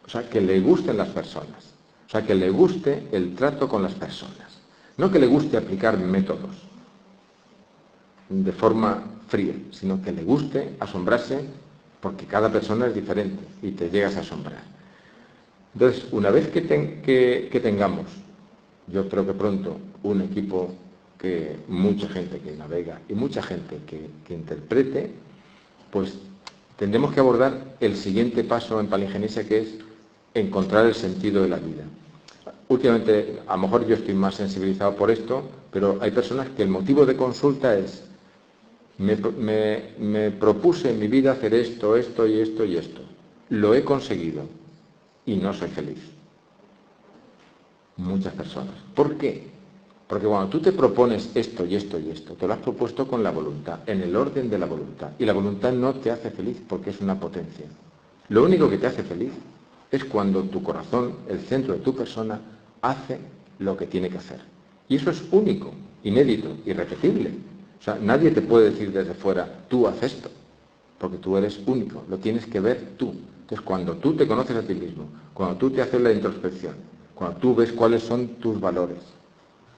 O sea, que le gusten las personas. O sea, que le guste el trato con las personas. No que le guste aplicar métodos de forma fría, sino que le guste asombrarse porque cada persona es diferente y te llegas a asombrar. Entonces, una vez que tengamos, yo creo que pronto, un equipo que mucha gente que navega y mucha gente que interprete, pues tendremos que abordar el siguiente paso en palingenesia, que es encontrar el sentido de la vida. Últimamente, a lo mejor yo estoy más sensibilizado por esto, pero hay personas que el motivo de consulta es me propuse en mi vida hacer esto, esto y esto y esto. Lo he conseguido y no soy feliz. Muchas personas. ¿Por qué? Porque cuando tú te propones esto y esto y esto, te lo has propuesto con la voluntad, en el orden de la voluntad. Y la voluntad no te hace feliz porque es una potencia. Lo único que te hace feliz es cuando tu corazón, el centro de tu persona, hace lo que tiene que hacer. Y eso es único, inédito, irrepetible. O sea, nadie te puede decir desde fuera, tú haz esto, porque tú eres único, lo tienes que ver tú. Entonces, cuando tú te conoces a ti mismo, cuando tú te haces la introspección, cuando tú ves cuáles son tus valores,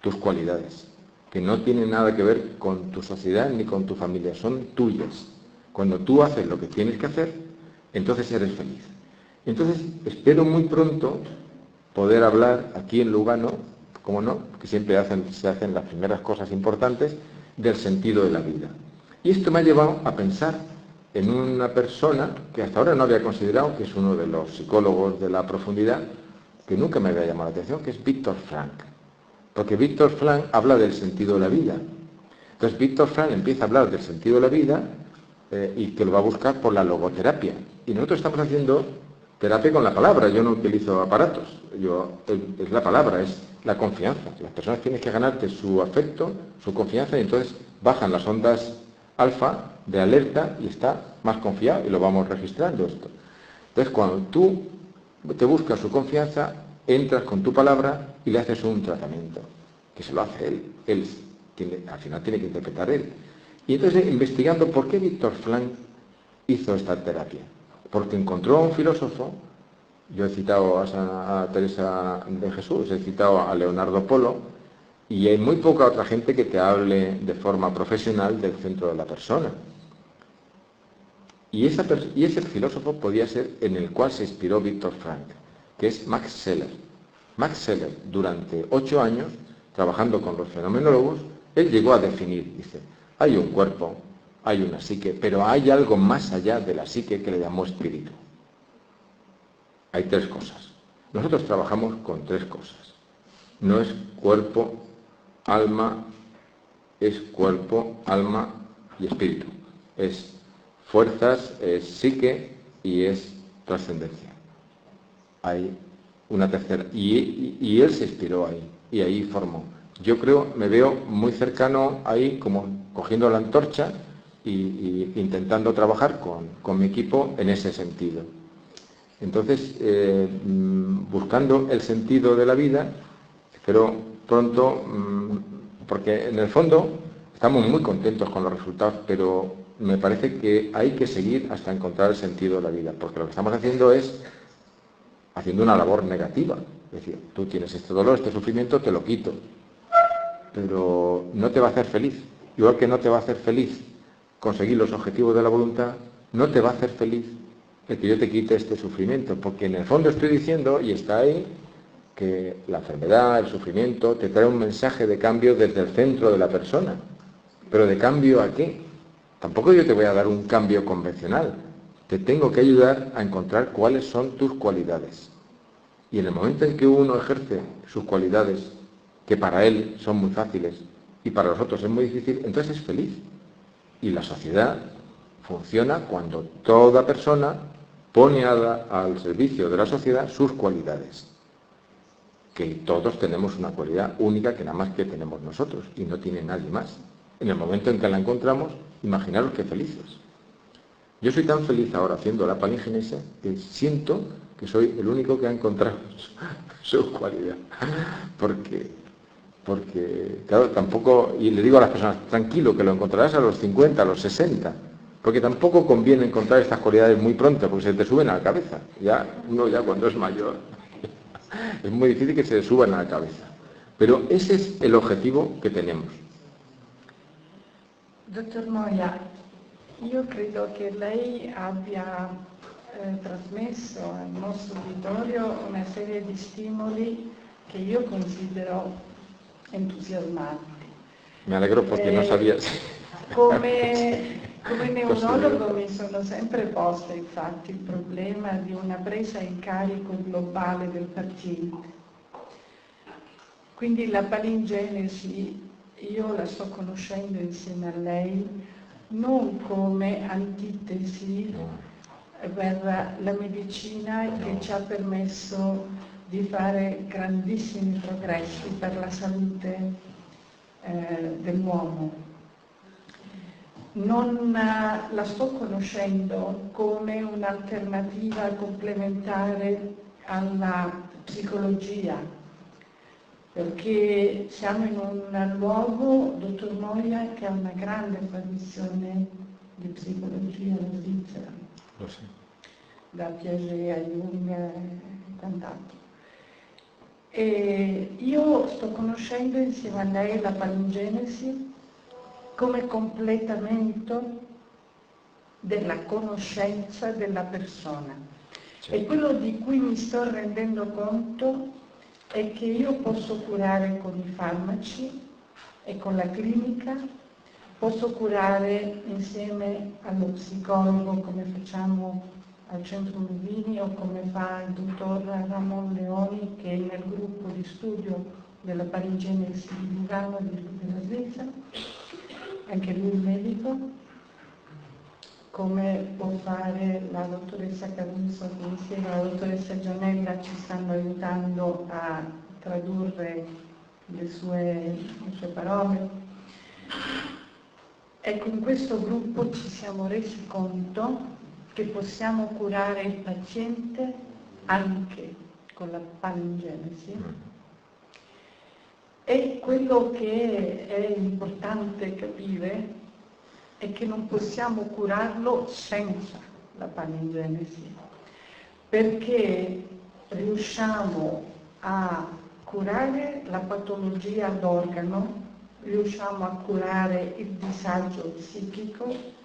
tus cualidades, que no tienen nada que ver con tu sociedad ni con tu familia, son tuyas. Cuando tú haces lo que tienes que hacer, entonces eres feliz. Entonces, espero muy pronto poder hablar aquí en Lugano, como no, que siempre se hacen las primeras cosas importantes, del sentido de la vida. Y esto me ha llevado a pensar en una persona que hasta ahora no había considerado, que es uno de los psicólogos de la profundidad, que nunca me había llamado la atención, que es Viktor Frankl. Porque Viktor Frankl habla del sentido de la vida. Entonces Viktor Frankl empieza a hablar del sentido de la vida y que lo va a buscar por la logoterapia. Y nosotros estamos haciendo terapia con la palabra, yo no utilizo aparatos, es la palabra, es la confianza. Las personas tienen que ganarte su afecto, su confianza, y entonces bajan las ondas alfa de alerta y está más confiado, y lo vamos registrando esto. Entonces, cuando tú te buscas su confianza, entras con tu palabra y le haces un tratamiento, que se lo hace él al final tiene que interpretar él. Y entonces, investigando por qué Viktor Frankl hizo esta terapia, porque encontró a un filósofo. Yo he citado a Teresa de Jesús, he citado a Leonardo Polo, y hay muy poca otra gente que te hable de forma profesional del centro de la persona. Y ese filósofo podía ser en el cual se inspiró Viktor Frankl, que es Max Scheler. Max Scheler, durante 8 años, trabajando con los fenomenólogos, él llegó a definir, dice, hay un cuerpo, hay una psique, pero hay algo más allá de la psique que le llamó espíritu. Hay 3 cosas. Nosotros trabajamos con 3 cosas. No es cuerpo, alma, es cuerpo, alma y espíritu. Es fuerzas, es psique y es trascendencia. Hay una tercera. Y él se inspiró ahí, y ahí formó. Yo creo, me veo muy cercano ahí, como cogiendo la antorcha y intentando trabajar con mi equipo en ese sentido. Entonces, buscando el sentido de la vida, espero pronto, porque en el fondo estamos muy contentos con los resultados, pero me parece que hay que seguir hasta encontrar el sentido de la vida, porque lo que estamos haciendo es haciendo una labor negativa. Es decir, tú tienes este dolor, este sufrimiento, te lo quito, pero no te va a hacer feliz. Igual que no te va a hacer feliz conseguir los objetivos de la voluntad, no te va a hacer feliz el que yo te quite este sufrimiento, porque en el fondo estoy diciendo, y está ahí, que la enfermedad, el sufrimiento, te trae un mensaje de cambio desde el centro de la persona. ¿Pero de cambio a qué? Tampoco yo te voy a dar un cambio convencional. Te tengo que ayudar a encontrar cuáles son tus cualidades. Y en el momento en que uno ejerce sus cualidades, que para él son muy fáciles y para los otros es muy difícil, entonces es feliz. Y la sociedad funciona cuando toda persona pone al servicio de la sociedad sus cualidades. Que todos tenemos una cualidad única que nada más que tenemos nosotros y no tiene nadie más. En el momento en que la encontramos, imaginaros qué felices. Yo soy tan feliz ahora haciendo la palingenesia que siento que soy el único que ha encontrado su cualidad. Porque, claro, tampoco, y le digo a las personas, tranquilo, que lo encontrarás a los 50, a los 60, porque tampoco conviene encontrar estas cualidades muy pronto, porque se te suben a la cabeza. Uno ya cuando es mayor, es muy difícil que se le suban a la cabeza. Pero ese es el objetivo que tenemos. Dottor Moia, io credo che lei abbia trasmesso al nostro auditorio una serie di stimoli che io considero entusiasmanti. Me alegro porque no sabía. Come neurologo mi sono sempre posta infatti il problema di una presa in carico globale del paziente. Quindi la palingenesi io la sto conoscendo insieme a lei non come antitesi per la medicina che ci ha permesso di fare grandissimi progressi per la salute dell'uomo. Non la sto conoscendo come un'alternativa complementare alla psicologia, perché siamo in un luogo, dottor Moia, che ha una grande tradizione di psicologia in Svizzera, Lo so. da Piaget a Jung e quant'altro. E io sto conoscendo insieme a lei la palingenesi come completamento della conoscenza della persona. E quello di cui mi sto rendendo conto è che io posso curare con i farmaci e con la clinica, posso curare insieme allo psicologo come facciamo al Centro Luvini o come fa il dottor Ramon Leoni, che è nel gruppo di studio della palingenesi di Lugano della Svizzera, anche lui medico, come può fare la dottoressa Caruso, che insieme alla dottoressa Gianella ci stanno aiutando a tradurre le sue parole. Ecco, in questo gruppo ci siamo resi conto che possiamo curare il paziente anche con la palingenesi. E quello che è importante capire è che non possiamo curarlo senza la palingenesi, perché riusciamo a curare la patologia d'organo, riusciamo a curare il disagio psichico,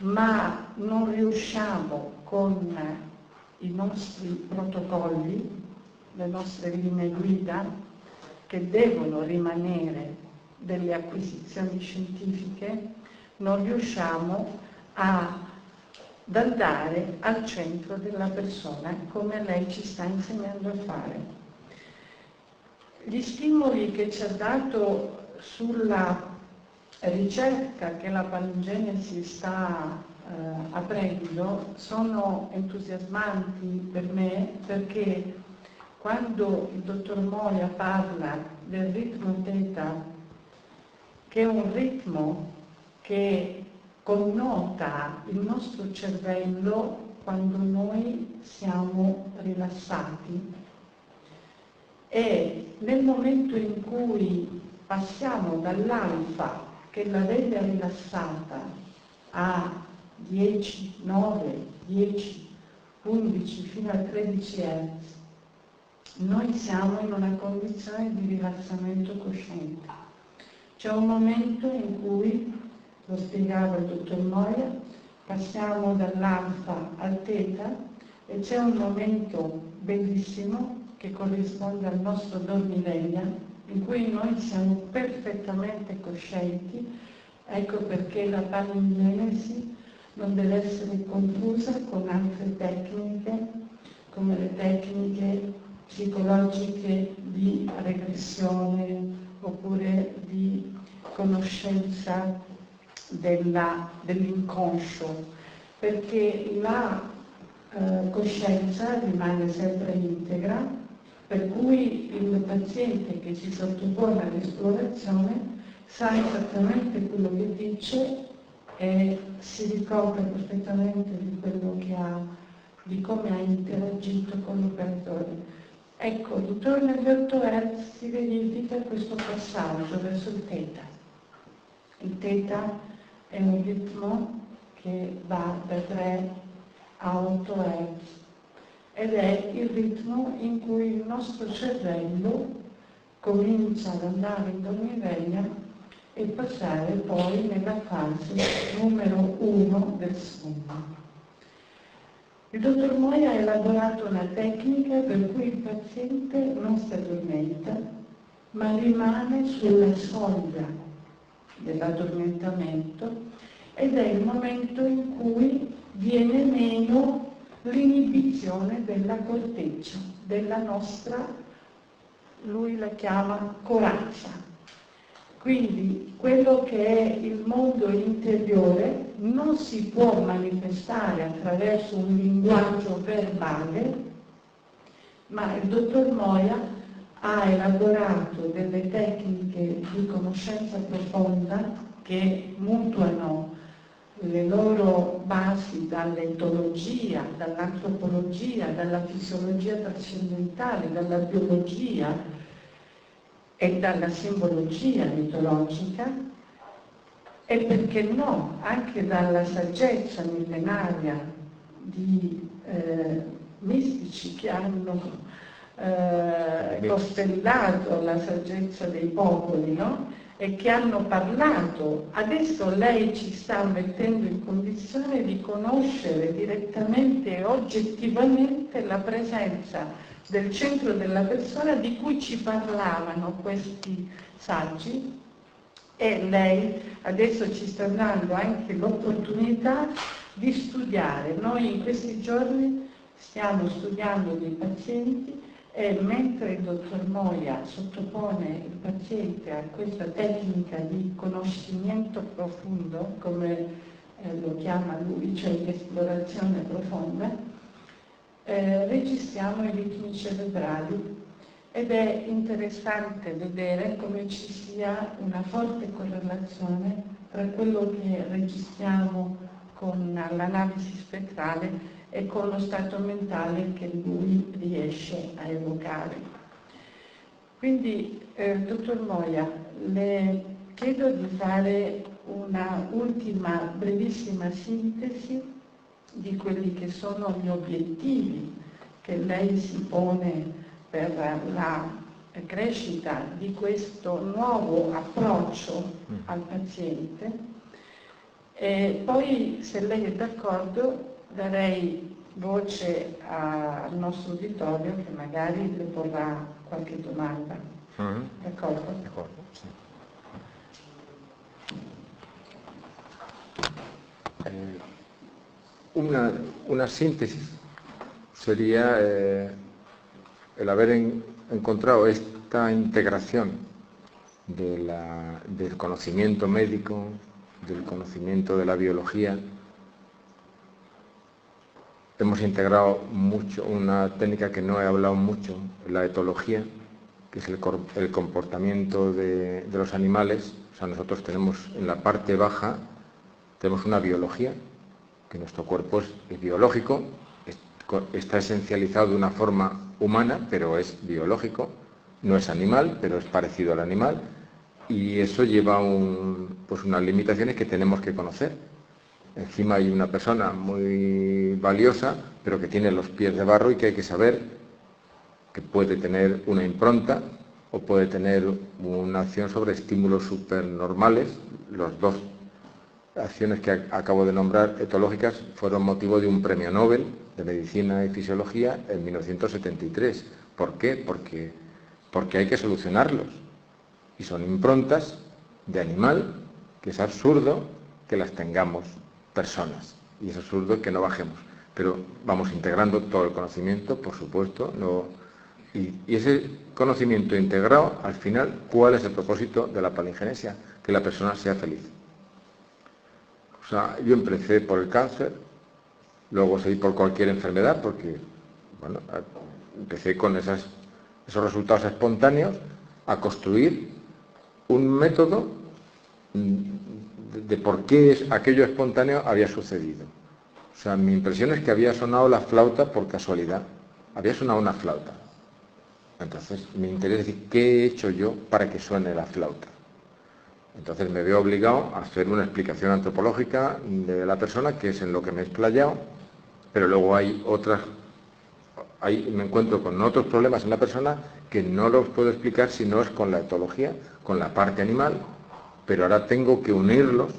ma non riusciamo con i nostri protocolli, le nostre linee guida, che devono rimanere delle acquisizioni scientifiche, non riusciamo ad andare al centro della persona come lei ci sta insegnando a fare. Gli stimoli che ci ha dato sulla ricerca che la palingenesi sta aprendo sono entusiasmanti per me, perché quando il dottor Moia parla del ritmo teta, che è un ritmo che connota il nostro cervello quando noi siamo rilassati, e nel momento in cui passiamo dall'alfa, che è la veglia rilassata, a 10, 9, 10, 11 fino a 13 Hz, noi siamo in una condizione di rilassamento cosciente. C'è un momento in cui, lo spiegava il dottor Moia, passiamo dall'alfa al teta, e c'è un momento bellissimo che corrisponde al nostro dormiveglia, in cui noi siamo perfettamente coscienti. Ecco perché la palingenesi non deve essere confusa con altre tecniche, come le tecniche psicologiche di regressione oppure di conoscenza dell'inconscio, perché la coscienza rimane sempre integra, per cui il paziente che si sottopone all'esplorazione sa esattamente quello che dice e si ricopre perfettamente di quello che ha, di come ha interagito con l'operatore. Ecco, intorno agli 8 Hz si verifica questo passaggio verso il teta. Il teta è un ritmo che va da 3 a 8 Hz ed è il ritmo in cui il nostro cervello comincia ad andare in dormiveglia e passare poi nella fase numero 1 del sonno. Il dottor Moia ha elaborato una tecnica per cui il paziente non si addormenta, ma rimane sulla soglia dell'addormentamento, ed è il momento in cui viene meno l'inibizione della corteccia, della nostra, lui la chiama corazza. Quindi quello che è il mondo interiore non si può manifestare attraverso un linguaggio verbale, ma il dottor Moia ha elaborato delle tecniche di conoscenza profonda che mutuano le loro basi dall'etologia, dall'antropologia, dalla fisiologia trascendentale, dalla biologia, e dalla simbologia mitologica e, perché no, anche dalla saggezza millenaria di mistici che hanno costellato la saggezza dei popoli, no? E che hanno parlato. Adesso lei ci sta mettendo in condizione di conoscere direttamente e oggettivamente la presenza del centro della persona di cui ci parlavano questi saggi, e lei adesso ci sta dando anche l'opportunità di studiare. Noi in questi giorni stiamo studiando dei pazienti e mentre il dottor Moia sottopone il paziente a questa tecnica di conoscimento profondo, come lo chiama lui, cioè di esplorazione profonda, registriamo i ritmi cerebrali ed è interessante vedere come ci sia una forte correlazione tra quello che registriamo con l'analisi spettrale e con lo stato mentale che lui riesce a evocare. Quindi, dottor Moia, le chiedo di fare una ultima brevissima sintesi di quelli che sono gli obiettivi che lei si pone per la crescita di questo nuovo approccio al paziente, e poi, se lei è d'accordo, darei voce al nostro uditorio che magari le porrà qualche domanda. D'accordo? D'accordo, sì. Una síntesis sería el haber encontrado esta integración del conocimiento médico, del conocimiento de la biología. Hemos integrado mucho una técnica que no he hablado mucho, la etología, que es el comportamiento de los animales. O sea, nosotros tenemos en la parte baja, tenemos una biología, que nuestro cuerpo es biológico, está esencializado de una forma humana, pero es biológico, no es animal, pero es parecido al animal, y eso lleva pues unas limitaciones que tenemos que conocer. Encima hay una persona muy valiosa, pero que tiene los pies de barro y que hay que saber que puede tener una impronta o puede tener una acción sobre estímulos supernormales. Las dos acciones que acabo de nombrar, etológicas, fueron motivo de un premio Nobel de Medicina y Fisiología en 1973. ¿Por qué? Porque hay que solucionarlos. Y son improntas de animal, que es absurdo que las tengamos personas. Y es absurdo que no bajemos. Pero vamos integrando todo el conocimiento, por supuesto. Y ese conocimiento integrado, al final, ¿cuál es el propósito de la palingenesia? Que la persona sea feliz. O sea, yo empecé por el cáncer, luego seguí por cualquier enfermedad, porque, bueno, empecé con esos resultados espontáneos a construir un método de por qué aquello espontáneo había sucedido. O sea, mi impresión es que había sonado la flauta por casualidad. Había sonado una flauta. Entonces, mi interés es decir, ¿qué he hecho yo para que suene la flauta? Entonces me veo obligado a hacer una explicación antropológica de la persona, que es en lo que me he explayado, pero luego hay otras, me encuentro con otros problemas en la persona que no los puedo explicar si no es con la etología, con la parte animal, pero ahora tengo que unirlos,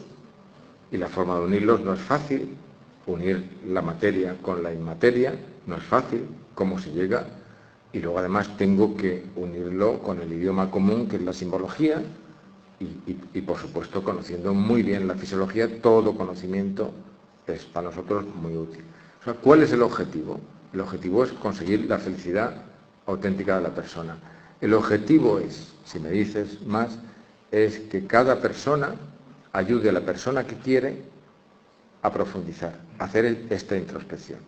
y la forma de unirlos no es fácil. Unir la materia con la inmateria no es fácil, cómo se llega, y luego además tengo que unirlo con el idioma común, que es la simbología, y por supuesto, conociendo muy bien la fisiología, todo conocimiento es para nosotros muy útil. O sea, ¿cuál es el objetivo? El objetivo es conseguir la felicidad auténtica de la persona. El objetivo es, si me dices más, es que cada persona ayude a la persona que quiere a profundizar, a hacer esta introspección.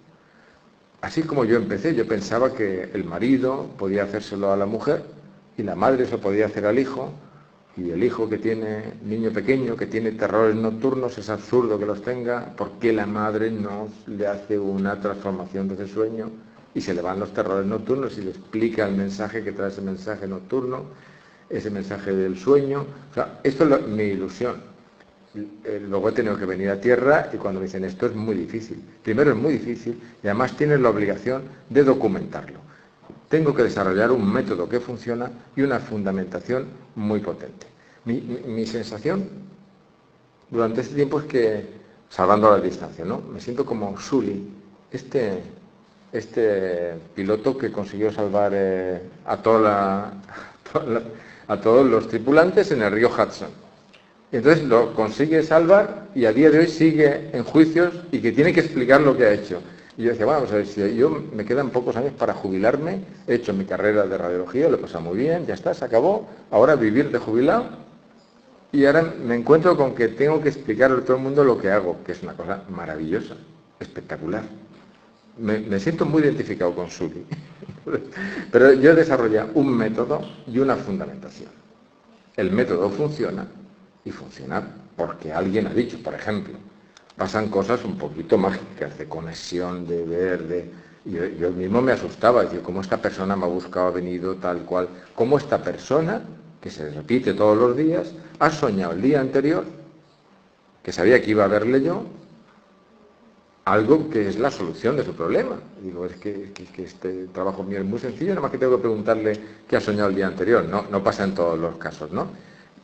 Así como yo empecé, yo pensaba que el marido podía hacérselo a la mujer y la madre se lo podía hacer al hijo, y el hijo que tiene, niño pequeño, que tiene terrores nocturnos, es absurdo que los tenga. ¿Por qué la madre no le hace una transformación de ese sueño y se le van los terrores nocturnos y le explica el mensaje que trae ese mensaje nocturno? ese mensaje del sueño. O sea, esto es mi ilusión. Luego he tenido que venir a tierra y cuando me dicen esto es muy difícil. Primero es muy difícil y además tienes la obligación de documentarlo. Tengo que desarrollar un método que funciona y una fundamentación muy potente. Mi sensación durante este tiempo es que, salvando la distancia, ¿no? Me siento como Sully, este piloto que consiguió salvar a todos los tripulantes en el río Hudson. Y entonces lo consigue salvar y a día de hoy sigue en juicios y que tiene que explicar lo que ha hecho. Y yo decía, bueno, vamos a ver, si yo me quedan pocos años para jubilarme, he hecho mi carrera de radiología, lo he pasado muy bien, ya está, se acabó, ahora vivir de jubilado. Y ahora me encuentro con que tengo que explicarle a todo el mundo lo que hago, que es una cosa maravillosa, espectacular. Me siento muy identificado con Sully. Pero yo he desarrollado un método y una fundamentación. El método funciona y funciona porque alguien ha dicho, por ejemplo, pasan cosas un poquito mágicas, de conexión, de ver, yo mismo me asustaba, decía, ¿cómo esta persona me ha buscado, ha venido tal cual? ¿Cómo esta persona, que se repite todos los días, ha soñado el día anterior, que sabía que iba a verle yo, algo que es la solución de su problema? Digo, es que este trabajo mío es muy sencillo, nada más que tengo que preguntarle qué ha soñado el día anterior. No pasa en todos los casos, ¿no?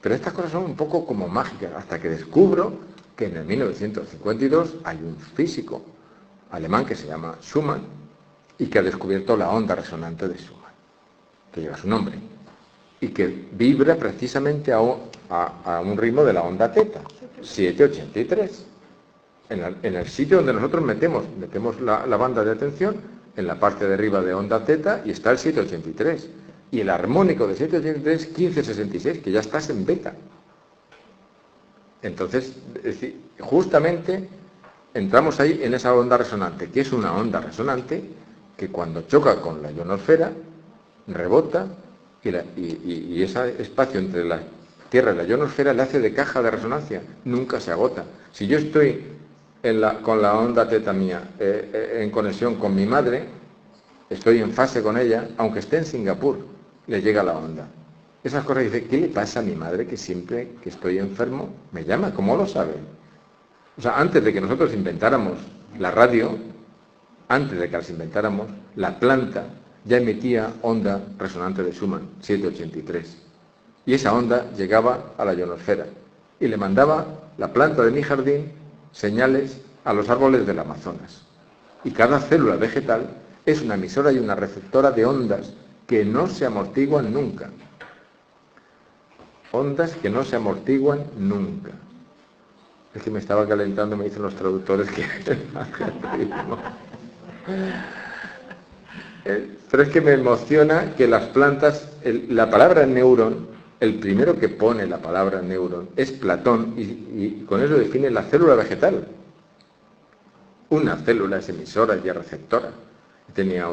Pero estas cosas son un poco como mágicas, hasta que descubro que en el 1952 hay un físico alemán que se llama Schumann y que ha descubierto la onda resonante de Schumann, que lleva su nombre, y que vibra precisamente a un ritmo de la onda teta, 783. En el sitio donde nosotros metemos la banda de atención, en la parte de arriba de onda teta, y está el 783. Y el armónico de 783 es 1566, que ya estás en beta. Entonces, es decir, justamente entramos ahí en esa onda resonante, que es una onda resonante que cuando choca con la ionosfera, rebota y ese espacio entre la Tierra y la ionosfera le hace de caja de resonancia, nunca se agota. Si yo estoy con la onda teta mía en conexión con mi madre, estoy en fase con ella, aunque esté en Singapur, le llega la onda. Esas cosas, dice, ¿qué le pasa a mi madre que siempre que estoy enfermo me llama? ¿Cómo lo sabe? O sea, antes de que nosotros inventáramos la radio, antes de que las inventáramos, la planta ya emitía onda resonante de Schumann, 783. Y esa onda llegaba a la ionosfera y le mandaba la planta de mi jardín señales a los árboles del Amazonas. Y cada célula vegetal es una emisora y una receptora de ondas que no se amortiguan nunca. Ondas que no se amortiguan nunca. Es que me estaba calentando, me dicen los traductores que pero es que me emociona que las plantas, la palabra neurón, el primero que pone la palabra neurón es Platón y con eso define la célula vegetal. Una célula es emisora y es receptora. Tenía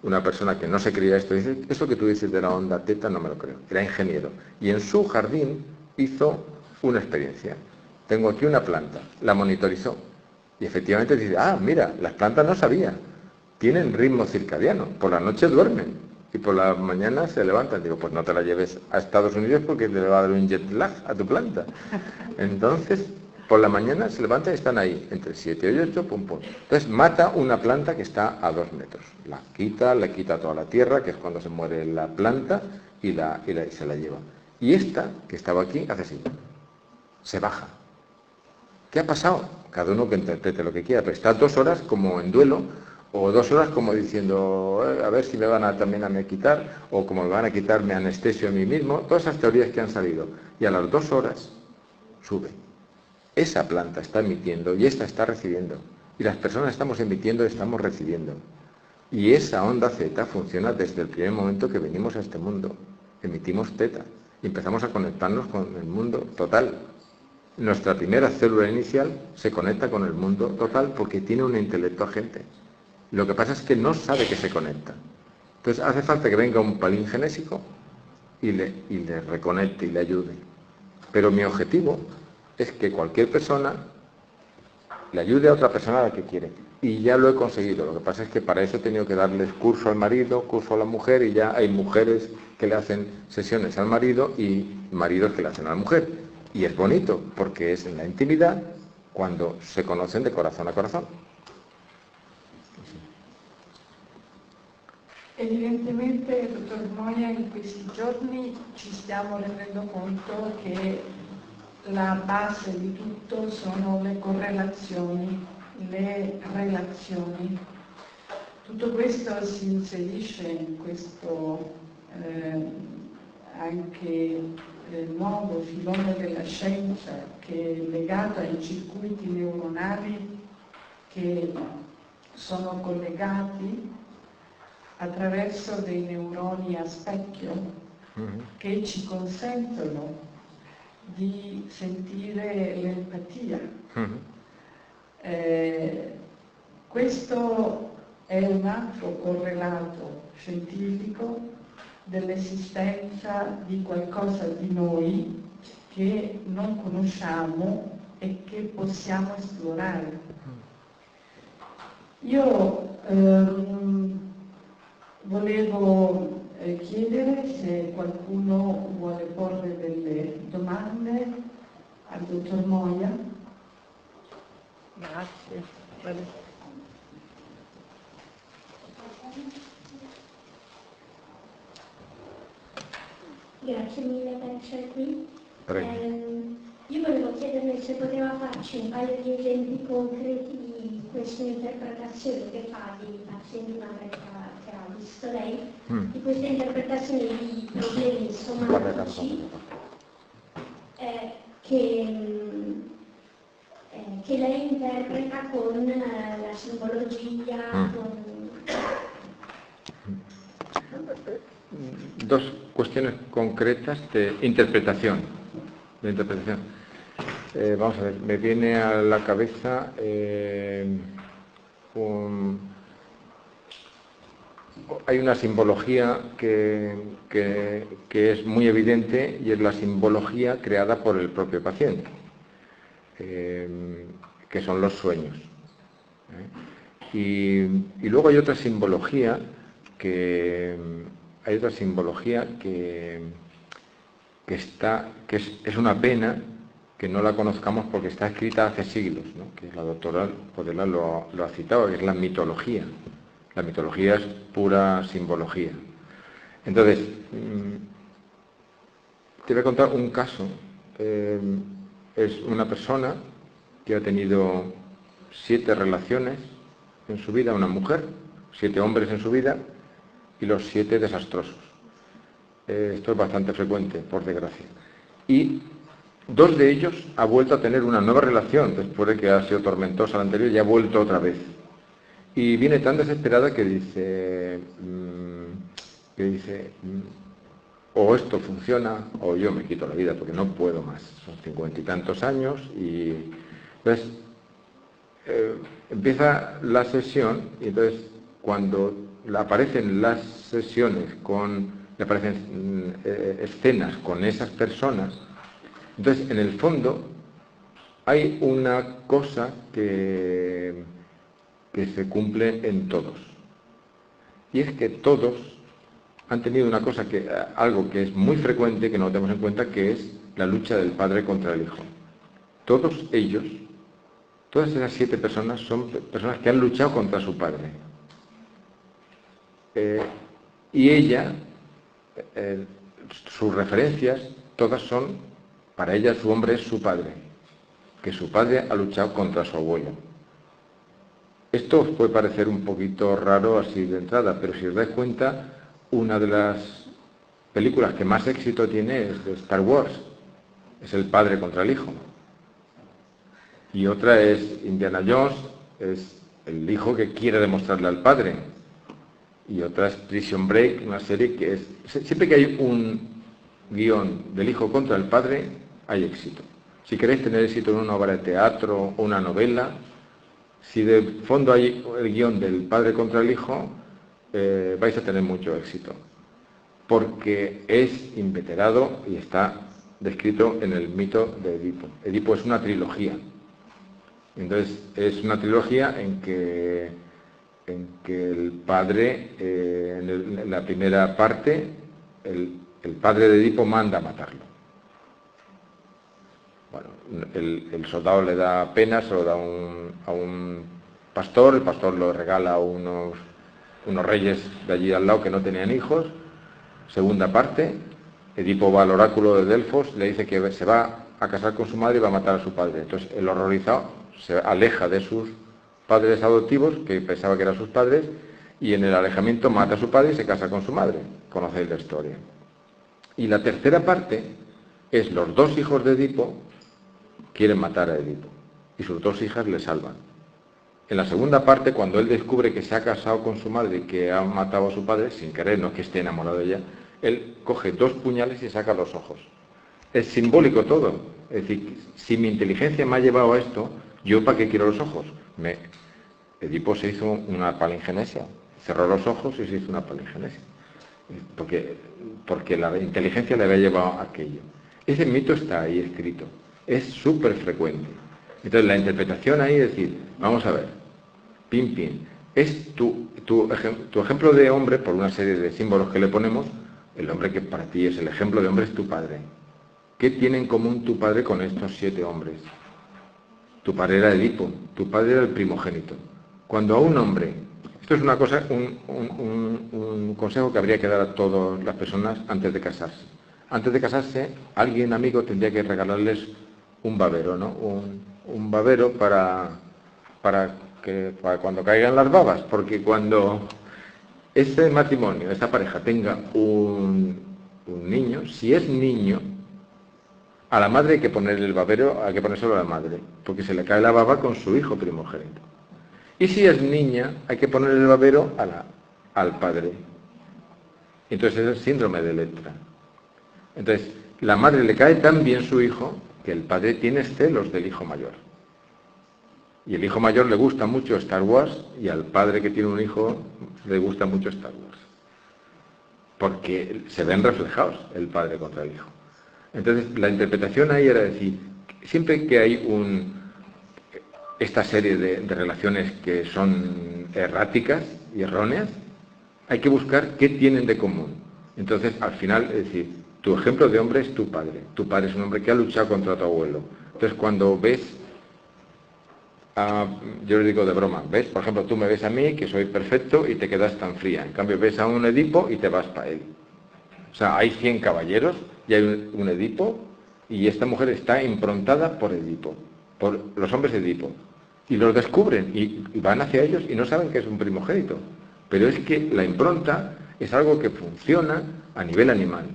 una persona que no se creía esto, dice, eso que tú dices de la onda teta no me lo creo, era ingeniero. Y en su jardín hizo una experiencia. Tengo aquí una planta, la monitorizó. Y efectivamente dice, mira, las plantas no sabía, tienen ritmo circadiano, por la noche duermen y por la mañana se levantan. Digo, pues no te la lleves a Estados Unidos porque te va a dar un jet lag a tu planta. Entonces, por la mañana se levantan y están ahí, entre 7 y 8, pum, pum. Entonces mata una planta que está a 2 metros. Le quita toda la tierra, que es cuando se muere la planta, y se la lleva. Y esta, que estaba aquí, hace así. Se baja. ¿Qué ha pasado? Cada uno que interprete lo que quiera, pero está 2 horas como en duelo, o 2 horas como diciendo, a ver si me van también a me quitar, o como me van a quitar, me anestesio a mí mismo. Todas esas teorías que han salido. Y a las 2 horas sube. Esa planta está emitiendo y esta está recibiendo. Y las personas estamos emitiendo y estamos recibiendo. Y esa onda zeta funciona desde el primer momento que venimos a este mundo. Emitimos teta y empezamos a conectarnos con el mundo total. Nuestra primera célula inicial se conecta con el mundo total porque tiene un intelecto agente. Lo que pasa es que no sabe que se conecta. Entonces hace falta que venga un palingenésico y le reconecte y le ayude. Pero mi objetivo es que cualquier persona le ayude a otra persona a la que quiere. y ya lo he conseguido. Lo que pasa es que para eso he tenido que darles curso al marido, curso a la mujer, y ya hay mujeres que le hacen sesiones al marido y maridos que le hacen a la mujer. Y es bonito, porque es en la intimidad cuando se conocen de corazón a corazón. Evidentemente, dottor Moia, in questi giorni ci stiamo rendendo conto che la base di tutto sono le correlazioni, le relazioni. Tutto questo si inserisce in questo anche nuovo filone della scienza che è legato ai circuiti neuronali che sono collegati attraverso dei neuroni a specchio che ci consentono di sentire l'empatia. Questo è un altro correlato scientifico dell'esistenza di qualcosa di noi che non conosciamo e che possiamo esplorare. Io volevo chiedere se qualcuno vuole porre delle domande al dottor Moia. Grazie. Grazie mille per essere qui. Io volevo chiederle se poteva farci un paio di esempi concreti di questa interpretazione che fa di pazienti che ha visto lei, di questa interpretazione di problemi somatici che lei interpreta con la simbologia, Dos cuestiones concretas de interpretación. Vamos a ver, me viene a la cabeza hay una simbología que es muy evidente y es la simbología creada por el propio paciente, que son los sueños. Y luego hay otra simbología que es una pena que no la conozcamos porque está escrita hace siglos, ¿no? Que la doctora Podela lo ha citado, que es la mitología. La mitología es pura simbología. Entonces, te voy a contar un caso. Es una persona que ha tenido 7 relaciones en su vida, una mujer, 7 hombres en su vida, y los 7 desastrosos. Esto es bastante frecuente, por desgracia. Y 2 de ellos ha vuelto a tener una nueva relación, después de que ha sido tormentosa la anterior, y ha vuelto otra vez. Y viene tan desesperada que dice, o esto funciona, o yo me quito la vida, porque no puedo más. Son 50 y tantos años, y entonces empieza la sesión, y entonces cuando le aparecen las sesiones le aparecen escenas con esas personas, entonces en el fondo hay una cosa que se cumple en todos, y es que todos han tenido una cosa algo que es muy frecuente, que no tenemos en cuenta, que es la lucha del padre contra el hijo. Todos ellos, todas esas 7 personas son personas que han luchado contra su padre. Y ella, sus referencias, todas son, para ella su hombre es su padre, que su padre ha luchado contra su abuelo. Esto os puede parecer un poquito raro así de entrada, pero si os dais cuenta, una de las películas que más éxito tiene es de Star Wars, es el padre contra el hijo. Y otra es Indiana Jones, es el hijo que quiere demostrarle al padre. Y otra es Prison Break, una serie que es... Siempre que hay un guión del hijo contra el padre, hay éxito. Si queréis tener éxito en una obra de teatro o una novela, si de fondo hay el guión del padre contra el hijo, vais a tener mucho éxito. Porque es inveterado y está descrito en el mito de Edipo. Edipo es una trilogía. Entonces, es una trilogía en que el padre, en la primera parte, el padre de Edipo manda a matarlo. Bueno, el soldado le da pena, se lo da a un pastor, el pastor lo regala a unos reyes de allí al lado que no tenían hijos. Segunda parte, Edipo va al oráculo de Delfos, le dice que se va a casar con su madre y va a matar a su padre. Entonces, el horrorizado se aleja de sus padres adoptivos, que pensaba que eran sus padres, y en el alejamiento mata a su padre y se casa con su madre. Conocéis la historia. Y la tercera parte es los dos hijos de Edipo quieren matar a Edipo, y sus dos hijas le salvan. En la segunda parte, cuando él descubre que se ha casado con su madre y que ha matado a su padre, sin querer, no es que esté enamorado de ella, él coge 2 puñales y saca los ojos. Es simbólico todo. Es decir, si mi inteligencia me ha llevado a esto, ¿yo para qué quiero los ojos? Edipo se hizo una palingenesia, cerró los ojos y se hizo una palingenesia. Porque la inteligencia le había llevado a aquello. Ese mito está ahí escrito. Es súper frecuente. Entonces la interpretación ahí es decir, vamos a ver, pim, es tu ejemplo de hombre, por una serie de símbolos que le ponemos, el hombre que para ti es el ejemplo de hombre es tu padre. ¿Qué tiene en común tu padre con estos 7 hombres? Tu padre era Edipo, tu padre era el primogénito. Cuando a un hombre, esto es una cosa, un consejo que habría que dar a todas las personas antes de casarse. Antes de casarse, alguien amigo tendría que regalarles un babero, ¿no? Un babero para cuando caigan las babas, porque cuando este matrimonio, esta pareja tenga un niño, si es niño, a la madre hay que ponerle el babero, hay que ponérselo a la madre, porque se le cae la baba con su hijo primogénito. Y si es niña, hay que ponerle el babero al padre. Entonces es el síndrome de Electra. Entonces, la madre le cae tan bien su hijo que el padre tiene celos del hijo mayor. Y el hijo mayor le gusta mucho Star Wars y al padre que tiene un hijo le gusta mucho Star Wars. Porque se ven reflejados el padre contra el hijo. Entonces, la interpretación ahí era decir, siempre que hay esta serie de relaciones que son erráticas y erróneas, hay que buscar qué tienen de común. Entonces, al final, es decir, tu ejemplo de hombre es tu padre. Tu padre es un hombre que ha luchado contra tu abuelo. Entonces, cuando ves, yo le digo de broma, ¿ves? Por ejemplo, tú me ves a mí, que soy perfecto, y te quedas tan fría. En cambio, ves a un Edipo y te vas para él. O sea, hay 100 caballeros y hay un Edipo, y esta mujer está improntada por Edipo, por los hombres de Edipo. Y los descubren y van hacia ellos y no saben que es un primogénito. Pero es que la impronta es algo que funciona a nivel animal.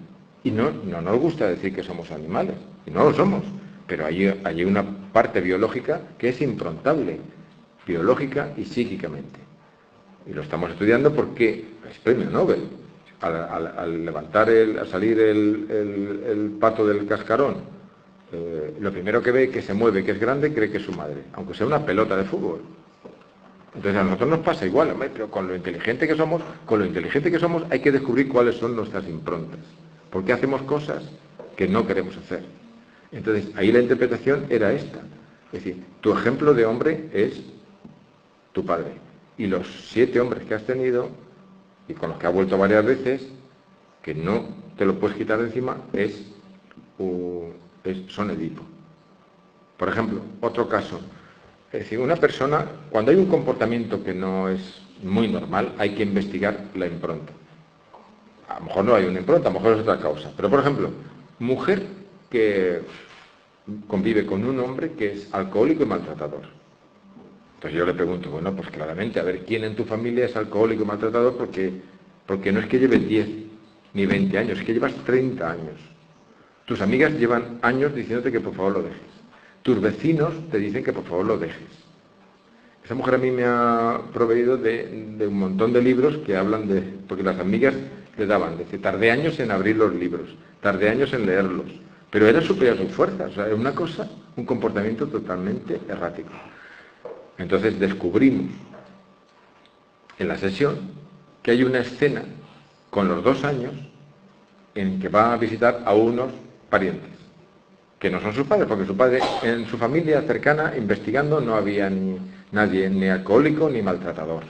Y no nos gusta decir que somos animales, y no lo somos, pero hay una parte biológica que es improntable, biológica y psíquicamente. Y lo estamos estudiando porque es premio Nobel. Al salir el pato del cascarón, lo primero que ve que se mueve, que es grande, cree que es su madre, aunque sea una pelota de fútbol. Entonces a nosotros nos pasa igual, pero con lo inteligente que somos hay que descubrir cuáles son nuestras improntas. ¿Por qué hacemos cosas que no queremos hacer? Entonces, ahí la interpretación era esta. Es decir, tu ejemplo de hombre es tu padre. Y los 7 hombres que has tenido, y con los que has vuelto varias veces, que no te lo puedes quitar de encima, son Edipo. Por ejemplo, otro caso. Es decir, una persona, cuando hay un comportamiento que no es muy normal, hay que investigar la impronta. A lo mejor no hay una impronta, a lo mejor es otra causa. Pero, por ejemplo, mujer que convive con un hombre que es alcohólico y maltratador. Entonces yo le pregunto, bueno, pues claramente, a ver, ¿quién en tu familia es alcohólico y maltratador? Porque no es que lleves 10 ni 20 años, es que llevas 30 años. Tus amigas llevan años diciéndote que por favor lo dejes. Tus vecinos te dicen que por favor lo dejes. Esa mujer a mí me ha proveído de un montón de libros que hablan de... Porque las amigas le daban, dice, tardé años en abrir los libros, tardé años en leerlos, pero era superior a sus fuerzas, o sea, era una cosa, un comportamiento totalmente errático. Entonces descubrimos en la sesión que hay una escena con los 2 años en que va a visitar a unos parientes, que no son sus padres, porque su padre en su familia cercana, investigando, no había nadie, ni alcohólico ni maltratador.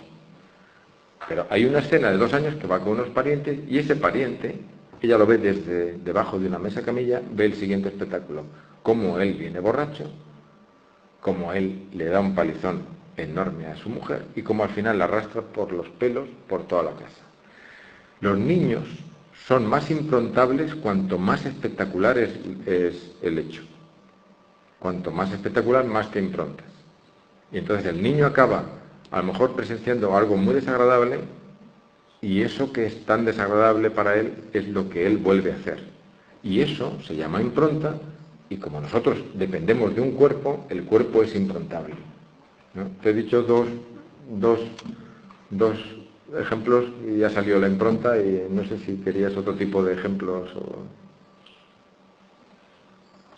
Pero hay una escena de 2 años que va con unos parientes y ese pariente, ella lo ve desde debajo de una mesa camilla, ve el siguiente espectáculo, cómo él viene borracho, cómo él le da un palizón enorme a su mujer y cómo al final la arrastra por los pelos por toda la casa. Los niños son más improntables cuanto más espectacular es el hecho. Cuanto más espectacular, más te improntas. Y entonces el niño acaba, a lo mejor, presenciando algo muy desagradable, y eso que es tan desagradable para él es lo que él vuelve a hacer. Y eso se llama impronta, y como nosotros dependemos de un cuerpo, el cuerpo es improntable, ¿no? Te he dicho dos ejemplos y ya salió la impronta, y no sé si querías otro tipo de ejemplos. O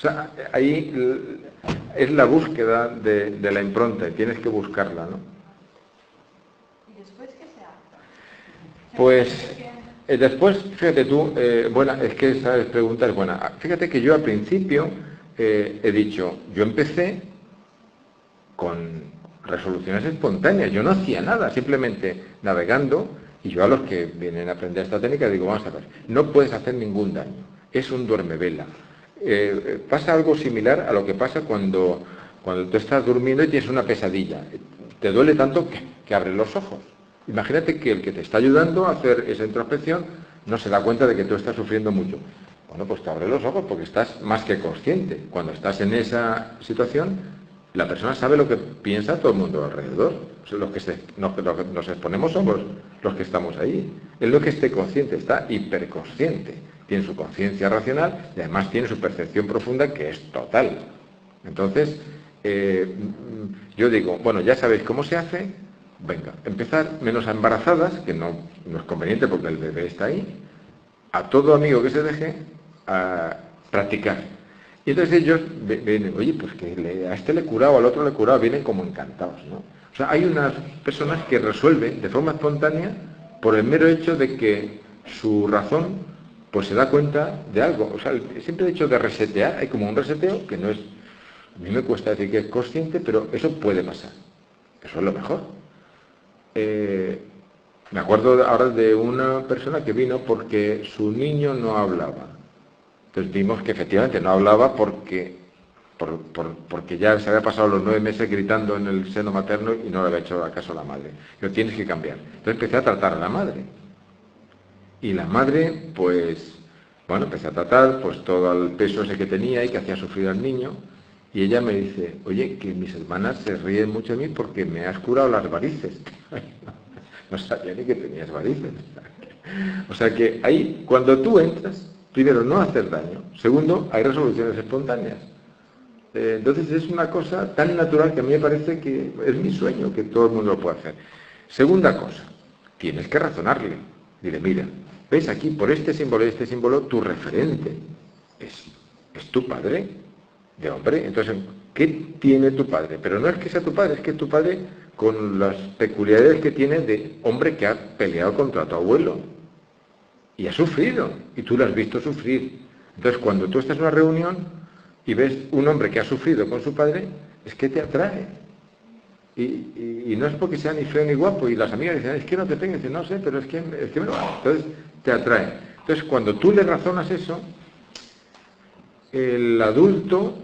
sea, ahí es la búsqueda de la impronta y tienes que buscarla, ¿no? ¿Y después qué se hace? Pues después, fíjate tú, es que esa pregunta es buena. Fíjate que yo al principio he dicho, yo empecé con resoluciones espontáneas, yo no hacía nada, simplemente navegando, y yo a los que vienen a aprender esta técnica digo, vamos a ver, no puedes hacer ningún daño, es un duermevela. Pasa algo similar a lo que pasa cuando tú estás durmiendo y tienes una pesadilla, te duele tanto que abres los ojos. Imagínate que el que te está ayudando a hacer esa introspección no se da cuenta de que tú estás sufriendo mucho. Bueno, pues te abres los ojos porque estás más que consciente. Cuando estás en esa situación, la persona sabe lo que piensa todo el mundo alrededor. Los que nos exponemos somos los que estamos ahí. Es lo que esté consciente, está hiperconsciente. Tiene su conciencia racional y además tiene su percepción profunda que es total. Entonces, yo digo, bueno, ya sabéis cómo se hace, venga, empezar menos a embarazadas, que no es conveniente porque el bebé está ahí, a todo amigo que se deje, a practicar. Y entonces ellos vienen, oye, pues que a este le he curado, al otro le he curado, vienen como encantados, ¿no? O sea, hay unas personas que resuelven de forma espontánea por el mero hecho de que su razón pues se da cuenta de algo. O sea, el simple hecho de resetear, hay como un reseteo que no es, a mí me cuesta decir que es consciente, pero eso puede pasar. Eso es lo mejor. Me acuerdo ahora de una persona que vino porque su niño no hablaba. Entonces vimos que efectivamente no hablaba porque ya se había pasado los 9 meses gritando en el seno materno y no le había hecho caso a la madre. Pero tienes que cambiar. Entonces empecé a tratar a la madre. Y la madre, pues, bueno, empecé a tratar pues todo el peso ese que tenía y que hacía sufrir al niño. Y ella me dice, oye, que mis hermanas se ríen mucho de mí porque me has curado las varices. No sabía ni que tenías varices. O sea que ahí, cuando tú entras, primero, no hacer daño. Segundo, hay resoluciones espontáneas. Entonces es una cosa tan natural que a mí me parece que es mi sueño, que todo el mundo lo puede hacer. Segunda cosa, tienes que razonarle. Dile, mira, ves aquí, por este símbolo, tu referente es tu padre de hombre. Entonces, ¿qué tiene tu padre? Pero no es que sea tu padre, es que tu padre con las peculiaridades que tiene de hombre que ha peleado contra tu abuelo y ha sufrido, y tú lo has visto sufrir. Entonces, cuando tú estás en una reunión y ves un hombre que ha sufrido con su padre, es que te atrae. Y no es porque sea ni feo ni guapo, y las amigas dicen, es que no te pegues, no sé, pero es que me lo va. Entonces, te atrae. Entonces, cuando tú le razonas eso, el adulto,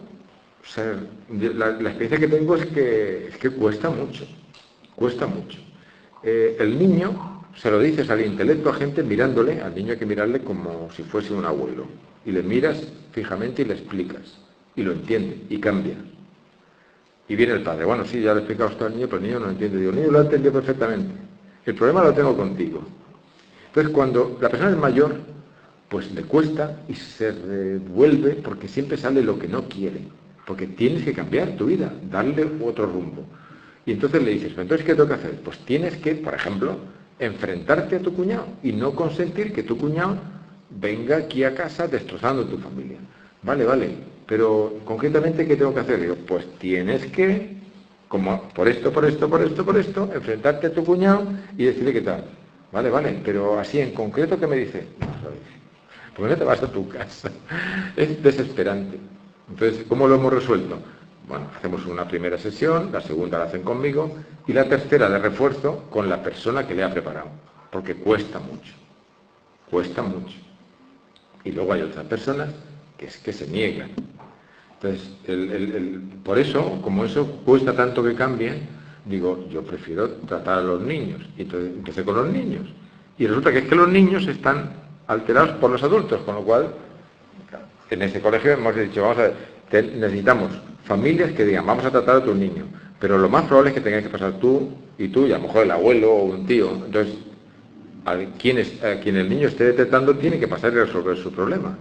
o sea, la experiencia que tengo es que cuesta mucho. El niño se lo dices al intelecto a gente mirándole, al niño hay que mirarle como si fuese un abuelo. Y le miras fijamente y le explicas. Y lo entiende, y cambia. Y viene el padre, bueno, sí, ya le he explicado esto al niño, pero el niño no entiende. Digo, el niño lo ha entendido perfectamente. El problema lo tengo contigo. Entonces, cuando la persona es mayor, pues le cuesta y se revuelve porque siempre sale lo que no quiere. Porque tienes que cambiar tu vida, darle otro rumbo. Y entonces le dices, entonces, ¿qué tengo que hacer? Pues tienes que, por ejemplo, enfrentarte a tu cuñado y no consentir que tu cuñado venga aquí a casa destrozando tu familia. Vale, pero concretamente, ¿qué tengo que hacer? Digo, pues tienes que, como por esto, enfrentarte a tu cuñado y decirle qué tal. Vale, pero así en concreto, ¿qué me dice? No sabes. ¿Por qué no te vas a tu casa? Es desesperante. Entonces, ¿cómo lo hemos resuelto? Bueno, hacemos una primera sesión, la segunda la hacen conmigo y la tercera de refuerzo con la persona que le ha preparado, porque cuesta mucho, cuesta mucho. Y luego hay otras personas que se niegan. Entonces, por eso, como eso cuesta tanto que cambien, digo, yo prefiero tratar a los niños. Y entonces empecé con los niños. Y resulta que es que los niños están alterados por los adultos, con lo cual, en ese colegio hemos dicho, vamos a ver, necesitamos familias que digan, vamos a tratar a tus niños, pero lo más probable es que tengáis que pasar tú, y a lo mejor el abuelo o un tío. Entonces, a quien el niño esté detectando tiene que pasar y resolver su problema.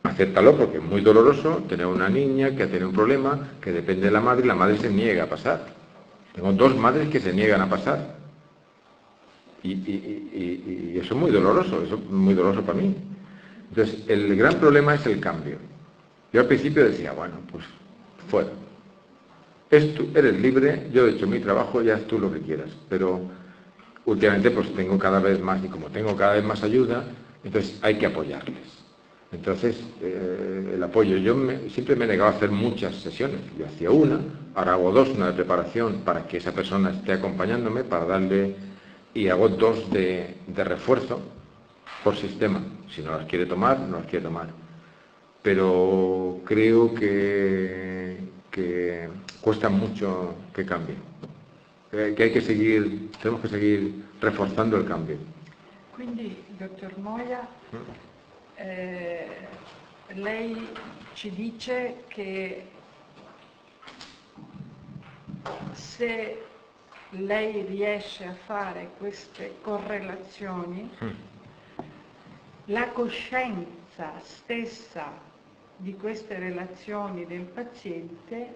Acéptalo porque es muy doloroso tener una niña que tiene un problema, que depende de la madre y la madre se niega a pasar. Tengo 2 madres que se niegan a pasar. Y eso es muy doloroso para mí. Entonces, el gran problema es el cambio. Yo al principio decía, bueno, pues fuera. Eres libre, yo he hecho mi trabajo, ya haz tú lo que quieras. Pero últimamente pues tengo cada vez más, y como tengo cada vez más ayuda, entonces hay que apoyarles. Entonces, el apoyo, siempre me he negado a hacer muchas sesiones. Yo hacía una, ahora hago 2, una de preparación para que esa persona esté acompañándome, para darle, y hago 2 de refuerzo por sistema. Si no las quiere tomar, no las quiere tomar. Pero creo que cuesta mucho que cambie. Que tenemos que seguir reforzando il cambio. Quindi, dottor Moia, lei ci dice che se lei riesce a fare queste correlazioni, la coscienza stessa di queste relazioni del paziente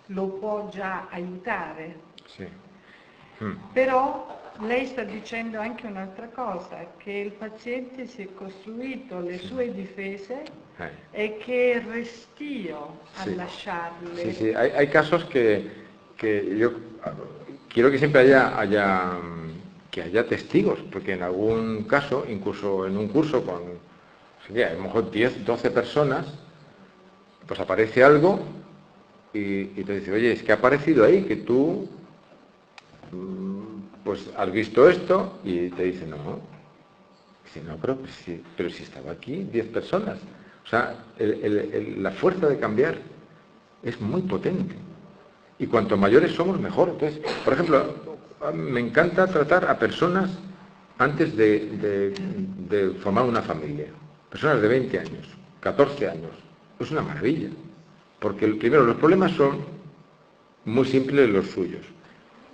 lo può già aiutare. Sì. Però lei sta dicendo anche un'altra cosa, che il paziente si è costruito le sue difese e che è restio a lasciarle. Sí, hay casos que yo quiero que siempre haya testigos, porque en algún caso, incluso en un curso con a lo mejor 10, 12 personas, pues aparece algo y te dice, oye, es que ha aparecido ahí, que tú pues has visto esto, y te dice, no. Dice, no, pero si estaba aquí 10 personas. O sea, la fuerza de cambiar es muy potente. Y cuanto mayores somos, mejor. Entonces, por ejemplo, me encanta tratar a personas antes de formar una familia. Personas de 20 años, 14 años. Es una maravilla. Porque primero, los problemas son muy simples los suyos.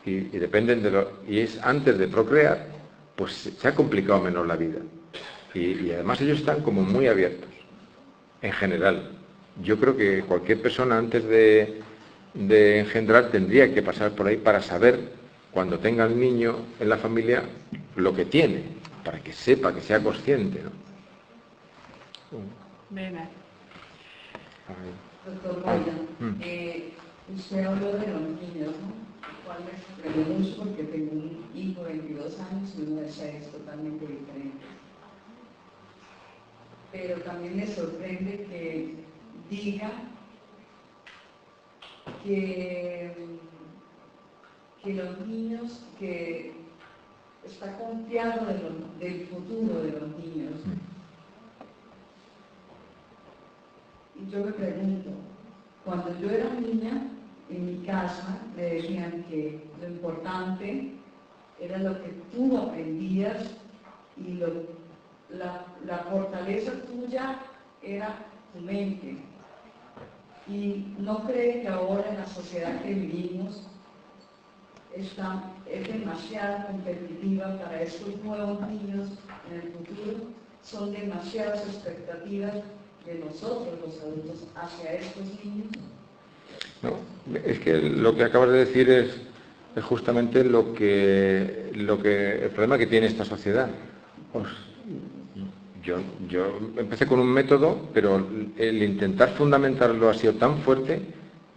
Y dependen y es antes de procrear, pues se ha complicado menos la vida. Y además ellos están como muy abiertos, en general. Yo creo que cualquier persona antes de engendrar tendría que pasar por ahí para saber, cuando tenga el niño en la familia, lo que tiene, para que sepa, que sea consciente, ¿no? Bene. Doctor Moya, usted habló de los niños, ¿no? Cual me sorprendió mucho porque tengo un hijo de 22 años y uno de 6 totalmente diferente. Pero también me sorprende que diga que los niños, que está confiado del futuro de los niños. Y yo me pregunto, cuando yo era niña, en mi casa me decían que lo importante era lo que tú aprendías y la fortaleza tuya era tu mente. Y no cree que ahora en la sociedad que vivimos es demasiado competitiva para estos nuevos niños en el futuro. Son demasiadas expectativas de nosotros los adultos hacia estos niños. No, es que lo que acabas de decir es justamente el problema que tiene esta sociedad. Pues, yo empecé con un método, pero el intentar fundamentarlo ha sido tan fuerte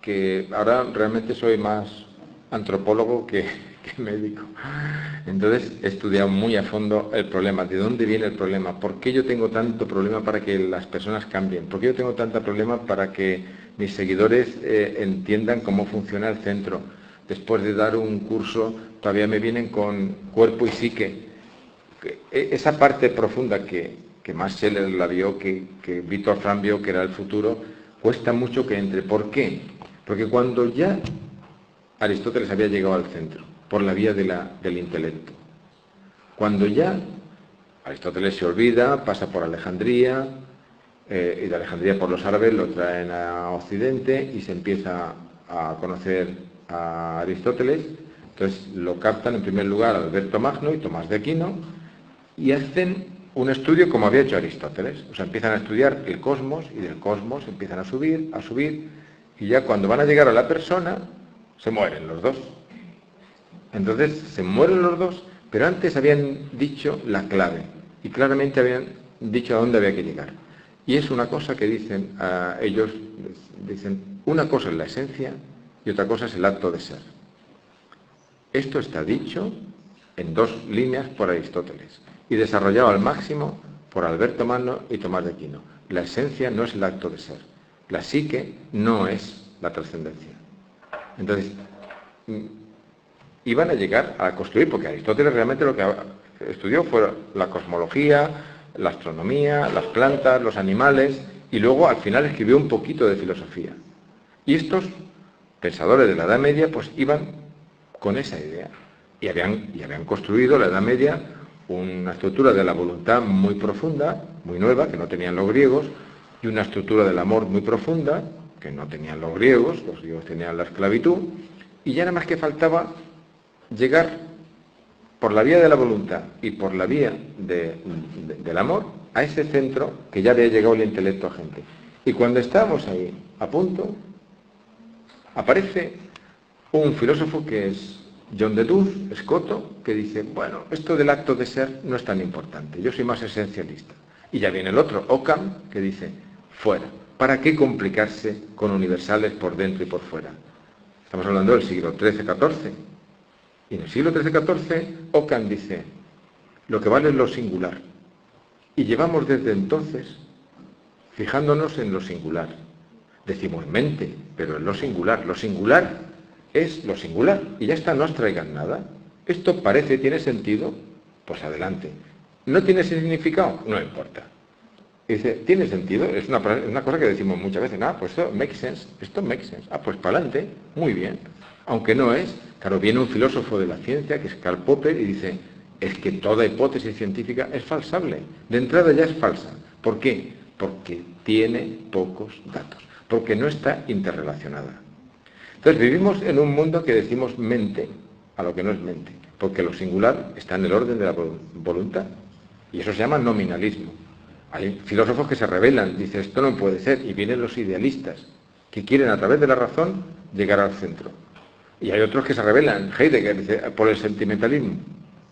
que ahora realmente soy más antropólogo que que médico. Entonces he estudiado muy a fondo el problema, de dónde viene el problema, por qué yo tengo tanto problema para que las personas cambien, por qué yo tengo tanto problema para que mis seguidores entiendan cómo funciona el centro. Después de dar un curso todavía me vienen con cuerpo y psique. Esa parte profunda que Max Scheler la vio, que Viktor Frankl vio que era el futuro, cuesta mucho que entre. ¿Por qué? Porque cuando ya Aristóteles había llegado al centro, por la vía del intelecto, cuando ya Aristóteles se olvida, pasa por Alejandría, y de Alejandría por los árabes lo traen a Occidente y se empieza a conocer a Aristóteles. Entonces lo captan en primer lugar Alberto Magno y Tomás de Aquino y hacen un estudio como había hecho Aristóteles. O sea, empiezan a estudiar el cosmos y del cosmos empiezan a subir, y ya cuando van a llegar a la persona, se mueren los dos. Entonces se mueren los dos, pero antes habían dicho la clave y claramente habían dicho a dónde había que llegar. Y es una cosa que dicen ellos, dicen, una cosa es la esencia y otra cosa es el acto de ser. Esto está dicho en 2 líneas por Aristóteles y desarrollado al máximo por Alberto Magno y Tomás de Aquino. La esencia no es el acto de ser, la psique no es la trascendencia. Entonces, iban a llegar a construir, porque Aristóteles realmente lo que estudió fue la cosmología, la astronomía, las plantas, los animales, y luego al final escribió un poquito de filosofía. Y estos pensadores de la Edad Media pues iban con esa idea y habían construido la Edad Media una estructura de la voluntad muy profunda, muy nueva, que no tenían los griegos, y una estructura del amor muy profunda, que no tenían los griegos tenían la esclavitud, y ya nada más que faltaba llegar por la vía de la voluntad y por la vía del amor a ese centro que ya había llegado el intelecto a gente. Y cuando estábamos ahí a punto, aparece un filósofo que es John de Dulce, escoto, que dice, bueno, esto del acto de ser no es tan importante, yo soy más esencialista. Y ya viene el otro, Occam, que dice, fuera, ¿para qué complicarse con universales por dentro y por fuera? Estamos hablando del siglo XIII-XIV. Y en el siglo XIII-XIV, Occam dice, lo que vale es lo singular. Y llevamos desde entonces fijándonos en lo singular. Decimos mente, pero en lo singular. Lo singular es lo singular. Y ya está, no os traigan nada. Esto parece, tiene sentido, pues adelante. ¿No tiene significado? No importa. Y dice, ¿tiene sentido? Es una cosa que decimos muchas veces. Pues esto makes sense. Esto makes sense. Pues para adelante. Muy bien. Aunque no es. Claro, viene un filósofo de la ciencia, que es Karl Popper, y dice, es que toda hipótesis científica es falsable. De entrada ya es falsa. ¿Por qué? Porque tiene pocos datos. Porque no está interrelacionada. Entonces vivimos en un mundo que decimos mente a lo que no es mente. Porque lo singular está en el orden de la voluntad. Y eso se llama nominalismo. Hay filósofos que se rebelan, dicen, esto no puede ser. Y vienen los idealistas, que quieren a través de la razón llegar al centro. Y hay otros que se rebelan, Heidegger dice, por el sentimentalismo,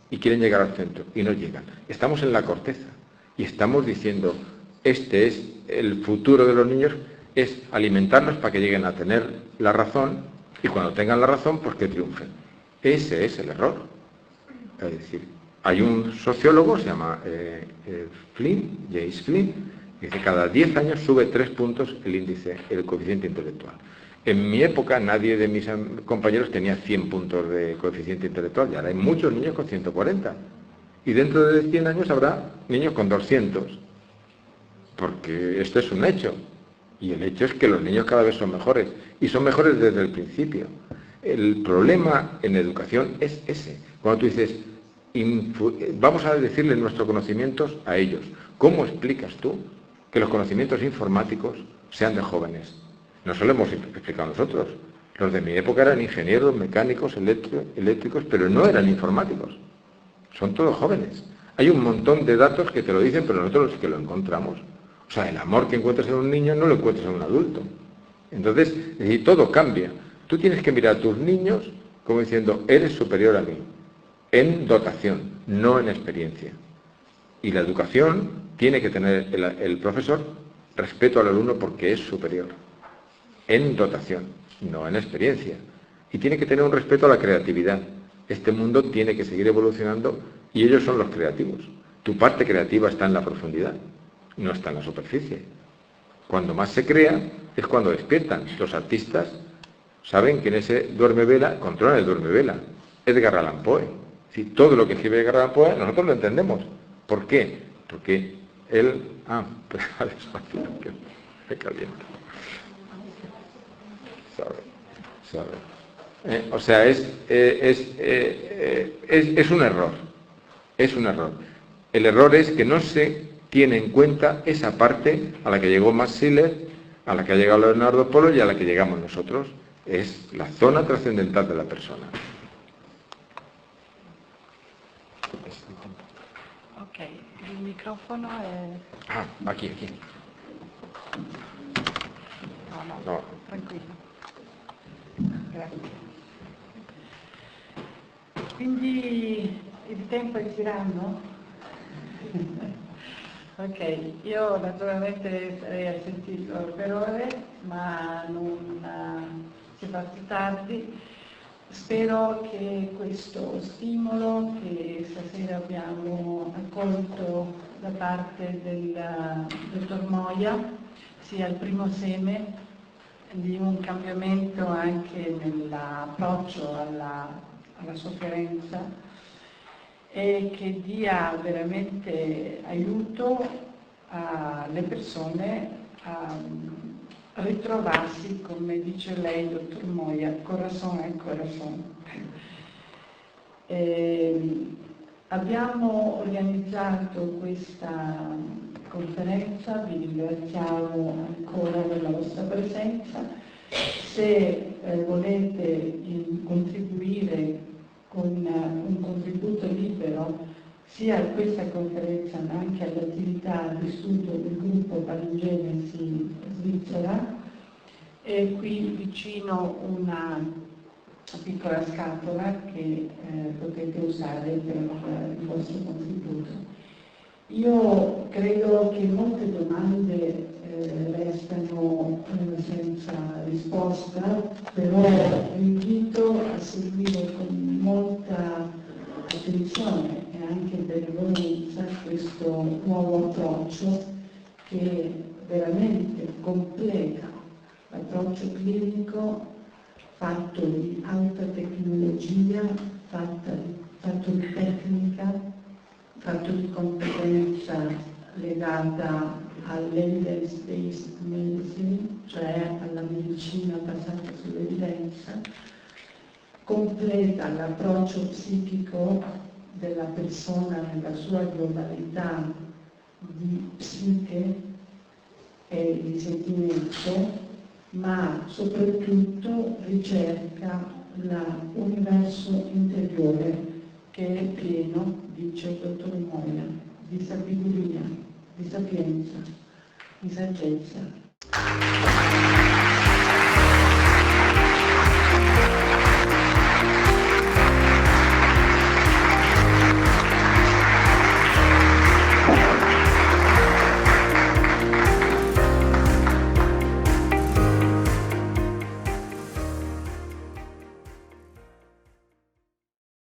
y quieren llegar al centro, y no llegan. Estamos en la corteza, y estamos diciendo, este es el futuro de los niños, es alimentarlos para que lleguen a tener la razón, y cuando tengan la razón, pues que triunfen. Ese es el error. Es decir, hay un sociólogo, se llama James Flynn, que dice que cada 10 años sube 3 puntos el índice, el coeficiente intelectual. En mi época nadie de mis compañeros tenía 100 puntos de coeficiente intelectual, y ahora hay muchos niños con 140. Y dentro de 100 años habrá niños con 200. Porque esto es un hecho. Y el hecho es que los niños cada vez son mejores. Y son mejores desde el principio. El problema en educación es ese. Cuando tú dices, vamos a decirle nuestros conocimientos a ellos. ¿Cómo explicas tú que los conocimientos informáticos sean de jóvenes? No se lo hemos explicado nosotros. Los de mi época eran ingenieros, mecánicos, eléctricos, pero no eran informáticos. Son todos jóvenes. Hay un montón de datos que te lo dicen, pero nosotros los que lo encontramos. O sea, el amor que encuentras en un niño no lo encuentras en un adulto. Entonces, todo cambia. Tú tienes que mirar a tus niños como diciendo, eres superior a mí, en dotación, no en experiencia. Y la educación tiene que tener el profesor respeto al alumno porque es superior. En dotación, no en experiencia. Y tiene que tener un respeto a la creatividad. Este mundo tiene que seguir evolucionando y ellos son los creativos. Tu parte creativa está en la profundidad, no está en la superficie. Cuando más se crea es cuando despiertan. Los artistas saben que en ese duerme-vela controlan el duerme-vela. Edgar Allan Poe. Si todo lo que escribe Edgar Allan Poe nosotros lo entendemos. ¿Por qué? Porque él... despacio, que me calienta. ¿Sabe? O sea, es un error. Es un error. El error es que no se tiene en cuenta esa parte a la que llegó Max Scheler, a la que ha llegado Leonardo Polo y a la que llegamos nosotros. Es la zona trascendental de la persona. Ok, il microfono è... Ah, aquí. No, tranquillo. Grazie. Quindi il tempo è tiranno? Ok, io naturalmente sarei a sentirlo per ore, ma non si è fatto tardi. Spero che questo stimolo che stasera abbiamo accolto da parte del dottor Moia sia il primo seme di un cambiamento anche nell'approccio alla sofferenza e che dia veramente aiuto alle persone a ritrovarsi, come dice lei, dottor Moia, corazon e corazon. Abbiamo organizzato questa conferenza, vi ringraziamo ancora per la vostra presenza. Se volete contribuire con un contributo libero sia a questa conferenza ma anche all'attività di studio del gruppo Palingenesi Svizzera, e qui vicino una piccola scatola che potete usare per il vostro contributo. Io credo che molte domande restano senza risposta, però vi invito a seguire con molta attenzione e anche benevolenza questo nuovo approccio che veramente completa l'approccio clinico fatto di alta tecnologia, fatto di tecnica, fatto di competenza legata all'evidence-based medicine, cioè alla medicina basata sull'evidenza, completa l'approccio psichico della persona nella sua globalità di psiche e di sentimento, ma soprattutto ricerca l'universo interiore che è pieno, dice il dottor Moia, di sapienza, di saggezza.